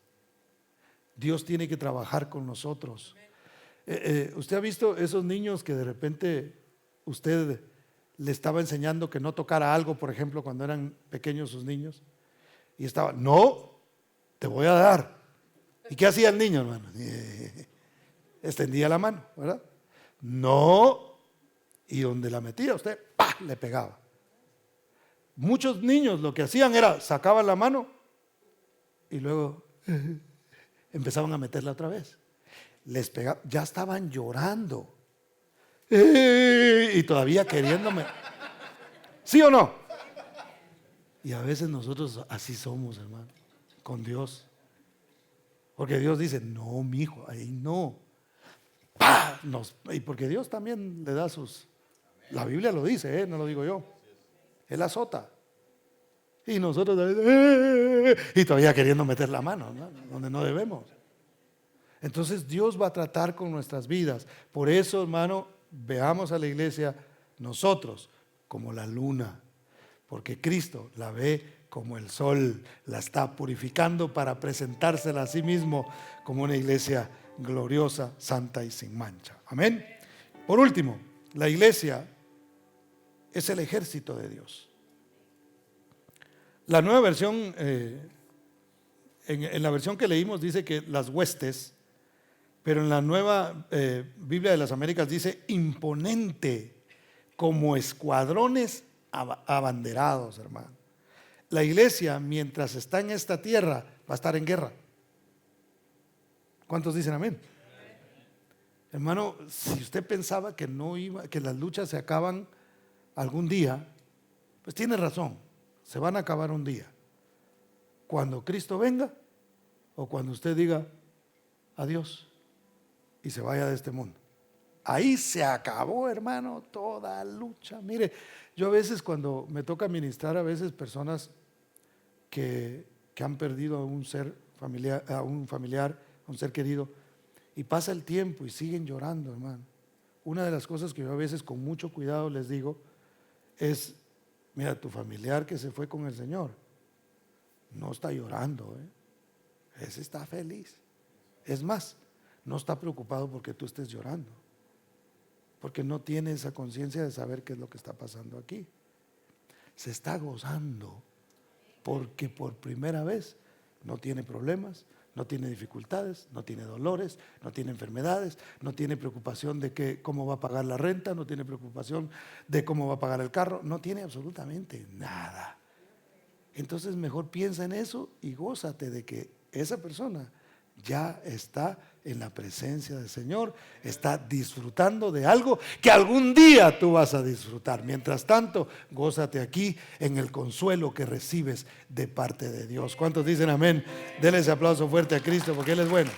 Dios tiene que trabajar con nosotros. ¿Usted ha visto esos niños que de repente usted le estaba enseñando que no tocara algo, por ejemplo, cuando eran pequeños sus niños? Y estaba: no, te voy a dar. ¿Y qué hacía el niño, hermano? Extendía la mano, ¿verdad? No. Y donde la metía usted, ¡pah!, le pegaba. Muchos niños lo que hacían era sacaban la mano y luego empezaban a meterla otra vez. Les pegaba, ya estaban llorando. y todavía queriéndome. ¿Sí o no? Y a veces nosotros así somos, hermano, con Dios. Porque Dios dice, no, mi hijo, ahí no. ¡Pah! Y porque Dios también le da sus... La Biblia lo dice, no lo digo yo. Él azota. Y nosotros y todavía queriendo meter la mano, ¿no? Donde no debemos. Entonces Dios va a tratar con nuestras vidas. Por eso, hermano, veamos a la iglesia nosotros como la luna, porque Cristo la ve como el sol, la está purificando para presentársela a sí mismo como una iglesia gloriosa, santa y sin mancha. Amén. Por último, la iglesia es el ejército de Dios. La nueva versión, en la versión que leímos dice que las huestes, pero en la nueva Biblia de las Américas dice imponente, como escuadrones abanderados, hermano. La iglesia, mientras está en esta tierra, va a estar en guerra. ¿Cuántos dicen amén? Hermano, si usted pensaba que no iba, que las luchas se acaban algún día, pues tiene razón, se van a acabar un día. Cuando Cristo venga o cuando usted diga adiós y se vaya de este mundo. Ahí se acabó, hermano, toda lucha. Mire, yo a veces cuando me toca ministrar, a veces personas que han perdido a un ser familiar, a un ser querido, y pasa el tiempo y siguen llorando, hermano. Una de las cosas que yo a veces con mucho cuidado les digo es, mira, tu familiar que se fue con el Señor no está llorando, ese está feliz. Es más, no está preocupado porque tú estés llorando, porque no tiene esa conciencia de saber qué es lo que está pasando aquí. Se está gozando porque por primera vez no tiene problemas, no tiene dificultades, no tiene dolores, no tiene enfermedades, no tiene preocupación de cómo va a pagar la renta, no tiene preocupación de cómo va a pagar el carro, no tiene absolutamente nada. Entonces mejor piensa en eso y gózate de que esa persona ya está en la presencia del Señor, está disfrutando de algo que algún día tú vas a disfrutar. Mientras tanto, gózate aquí en el consuelo que recibes de parte de Dios. ¿Cuántos dicen amén? Denle ese aplauso fuerte a Cristo porque Él es bueno.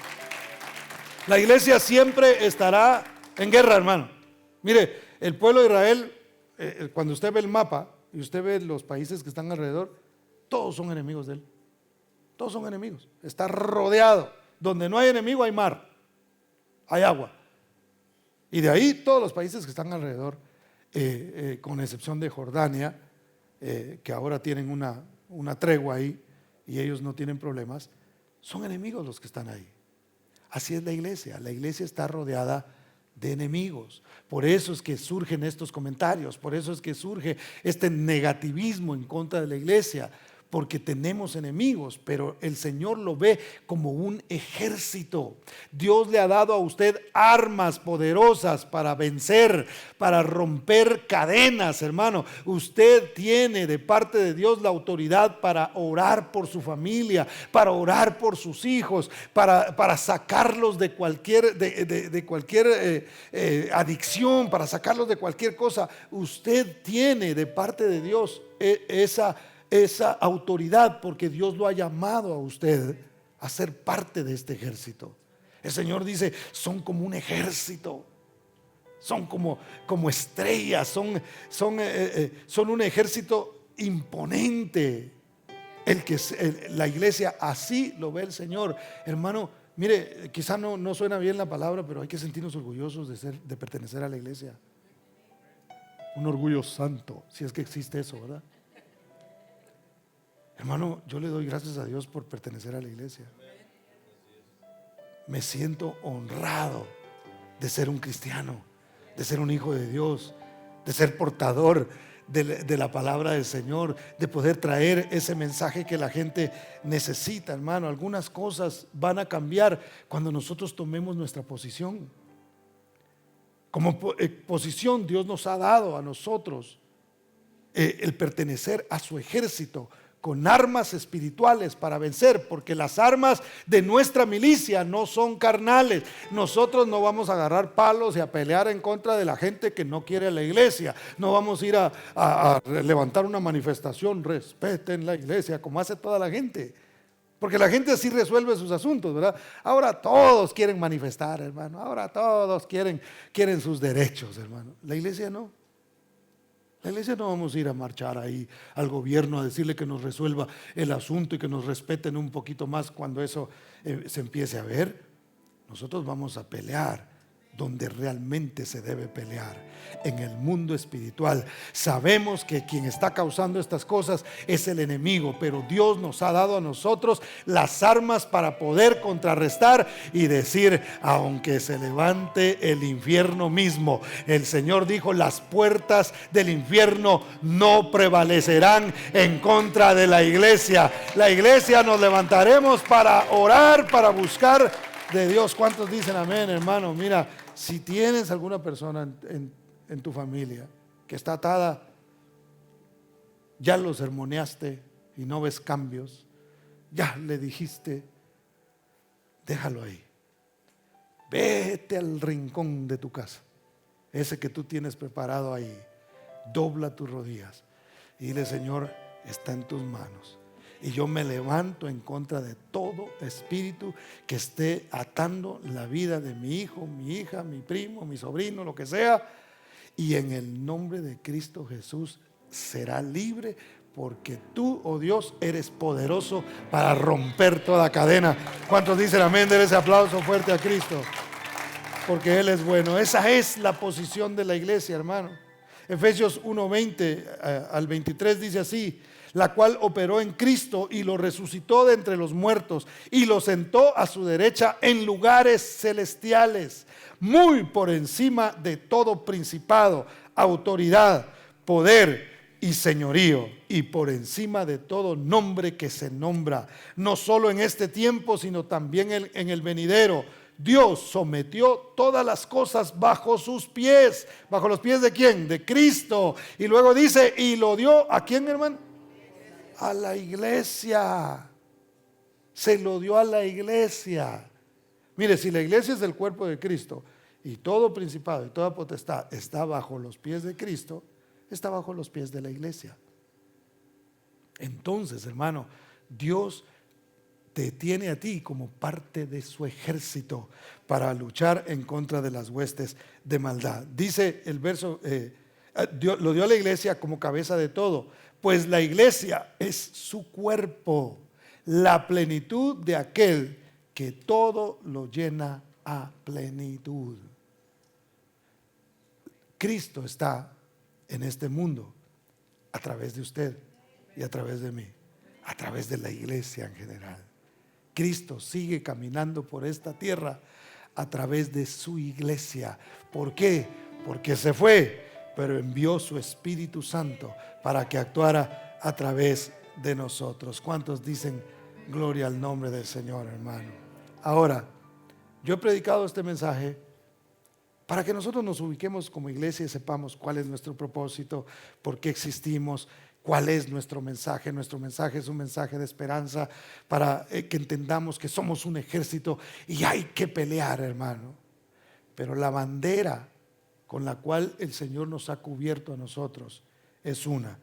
La iglesia siempre estará en guerra, hermano. Mire, el pueblo de Israel, cuando usted ve el mapa y usted ve los países que están alrededor, todos son enemigos de él. Todos son enemigos. Está rodeado. Donde no hay enemigo hay mar, hay agua. Y de ahí todos los países que están alrededor, con excepción de Jordania, que ahora tienen una tregua ahí y ellos no tienen problemas, son enemigos los que están ahí. Así es la iglesia está rodeada de enemigos. Por eso es que surgen estos comentarios, por eso es que surge este negativismo en contra de la iglesia, porque tenemos enemigos, pero el Señor lo ve como un ejército. Dios le ha dado a usted armas poderosas para vencer, para romper cadenas, hermano. Usted tiene de parte de Dios la autoridad para orar por su familia, para orar por sus hijos, para sacarlos de cualquier, de cualquier adicción, para sacarlos de cualquier cosa. Usted tiene de parte de Dios esa autoridad, porque Dios lo ha llamado a usted a ser parte de este ejército. El Señor dice, son como un ejército, son como estrellas, son un ejército imponente. La iglesia así lo ve el Señor, hermano. Mire, quizá no suena bien la palabra, pero hay que sentirnos orgullosos de pertenecer a la iglesia. Un orgullo santo, si es que existe eso, ¿verdad? Hermano, yo le doy gracias a Dios por pertenecer a la iglesia. Me siento honrado de ser un cristiano, de ser un hijo de Dios, de ser portador de la palabra del Señor, de poder traer ese mensaje que la gente necesita, hermano. Algunas cosas van a cambiar cuando nosotros tomemos nuestra posición. Como posición, Dios nos ha dado a nosotros el pertenecer a su ejército con armas espirituales para vencer, porque las armas de nuestra milicia no son carnales. Nosotros no vamos a agarrar palos y a pelear en contra de la gente que no quiere la iglesia. No vamos a ir a levantar una manifestación, respeten la iglesia, como hace toda la gente. Porque la gente así resuelve sus asuntos, ¿verdad? Ahora todos quieren manifestar, hermano. Ahora todos quieren sus derechos, hermano. La iglesia no. La iglesia no vamos a ir a marchar ahí al gobierno a decirle que nos resuelva el asunto y que nos respeten un poquito más cuando eso se empiece a ver. Nosotros vamos a pelear donde realmente se debe pelear, en el mundo espiritual. Sabemos que quien está causando estas cosas es el enemigo, pero Dios nos ha dado a nosotros las armas para poder contrarrestar y decir, aunque se levante el infierno mismo, el Señor dijo, las puertas del infierno no prevalecerán en contra de la iglesia. La iglesia nos levantaremos para orar, para buscar de Dios. ¿Cuántos dicen amén, hermano? Mira, si tienes alguna persona en tu familia que está atada, ya lo sermoneaste y no ves cambios, ya le dijiste, déjalo ahí. Vete al rincón de tu casa, ese que tú tienes preparado ahí, dobla tus rodillas y dile, Señor, está en tus manos. Y yo me levanto en contra de todo espíritu que esté atando la vida de mi hijo, mi hija, mi primo, mi sobrino, lo que sea. Y en el nombre de Cristo Jesús será libre, porque tú, oh Dios, eres poderoso para romper toda cadena. ¿Cuántos dicen amén? Den ese aplauso fuerte a Cristo, porque Él es bueno. Esa es la posición de la iglesia, hermano. Efesios 1:20 al 23 dice así: la cual operó en Cristo y lo resucitó de entre los muertos y lo sentó a su derecha en lugares celestiales, muy por encima de todo principado, autoridad, poder y señorío, y por encima de todo nombre que se nombra, no solo en este tiempo, sino también en el venidero. Dios sometió todas las cosas bajo sus pies. ¿Bajo los pies de quién? De Cristo. Y luego dice, y lo dio ¿a quién, hermano? A la iglesia. Se lo dio a la iglesia. Mire, si la iglesia es el cuerpo de Cristo y todo principado y toda potestad está bajo los pies de Cristo, está bajo los pies de la iglesia. Entonces, hermano, Dios te tiene a ti como parte de su ejército para luchar en contra de las huestes de maldad. Dice el verso, lo dio a la iglesia como cabeza de todo, pues la iglesia es su cuerpo, la plenitud de aquel que todo lo llena a plenitud. Cristo está en este mundo a través de usted y a través de mí, a través de la iglesia en general. Cristo sigue caminando por esta tierra a través de su iglesia. ¿Por qué? Porque se fue, pero envió su Espíritu Santo para que actuara a través de nosotros. ¿Cuántos dicen gloria al nombre del Señor, hermano? Ahora, yo he predicado este mensaje para que nosotros nos ubiquemos como iglesia y sepamos cuál es nuestro propósito, por qué existimos, cuál es nuestro mensaje. Nuestro mensaje es un mensaje de esperanza para que entendamos que somos un ejército y hay que pelear, hermano. Pero la bandera con la cual el Señor nos ha cubierto a nosotros es una.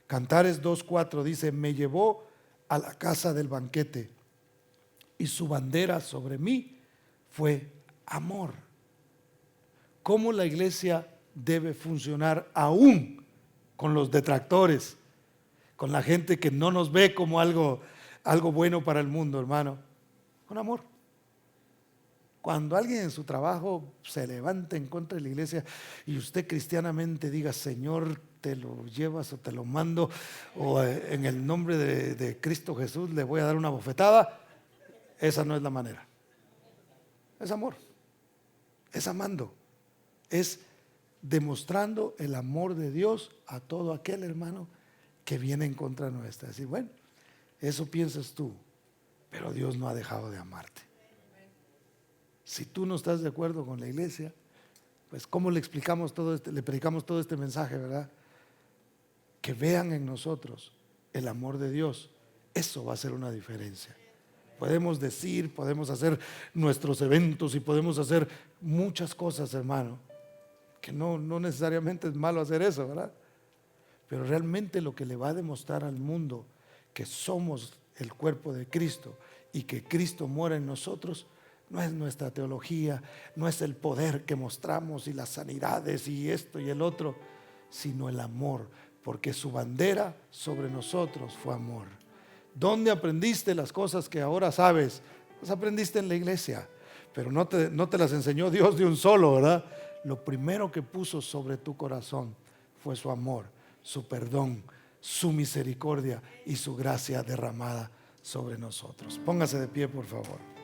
Cantares 2:4 dice, me llevó a la casa del banquete y su bandera sobre mí fue amor. ¿Cómo la iglesia debe funcionar aún con los detractores, con la gente que no nos ve como algo bueno para el mundo, hermano? Con amor. Cuando alguien en su trabajo se levanta en contra de la iglesia y usted cristianamente diga, Señor, te lo llevas o te lo mando, o en el nombre de Cristo Jesús le voy a dar una bofetada, esa no es la manera. Es amor, es amando, es demostrando el amor de Dios a todo aquel hermano que viene en contra nuestra. Decir, bueno, eso piensas tú, pero Dios no ha dejado de amarte. Si tú no estás de acuerdo con la iglesia, pues ¿cómo le explicamos todo le predicamos todo este mensaje, verdad? Que vean en nosotros el amor de Dios Eso va a ser una diferencia. Podemos decir, podemos hacer nuestros eventos y podemos hacer muchas cosas, hermano, que no necesariamente es malo hacer eso, ¿verdad? Pero realmente lo que le va a demostrar al mundo que somos el cuerpo de Cristo y que Cristo mora en nosotros, no es nuestra teología, no es el poder que mostramos y las sanidades y esto y el otro, sino el amor, porque su bandera sobre nosotros fue amor. ¿Dónde aprendiste las cosas que ahora sabes? Las aprendiste en la iglesia, pero no te las enseñó Dios de un solo, ¿verdad? Lo primero que puso sobre tu corazón fue su amor, su perdón, su misericordia y su gracia derramada sobre nosotros. Póngase de pie, por favor.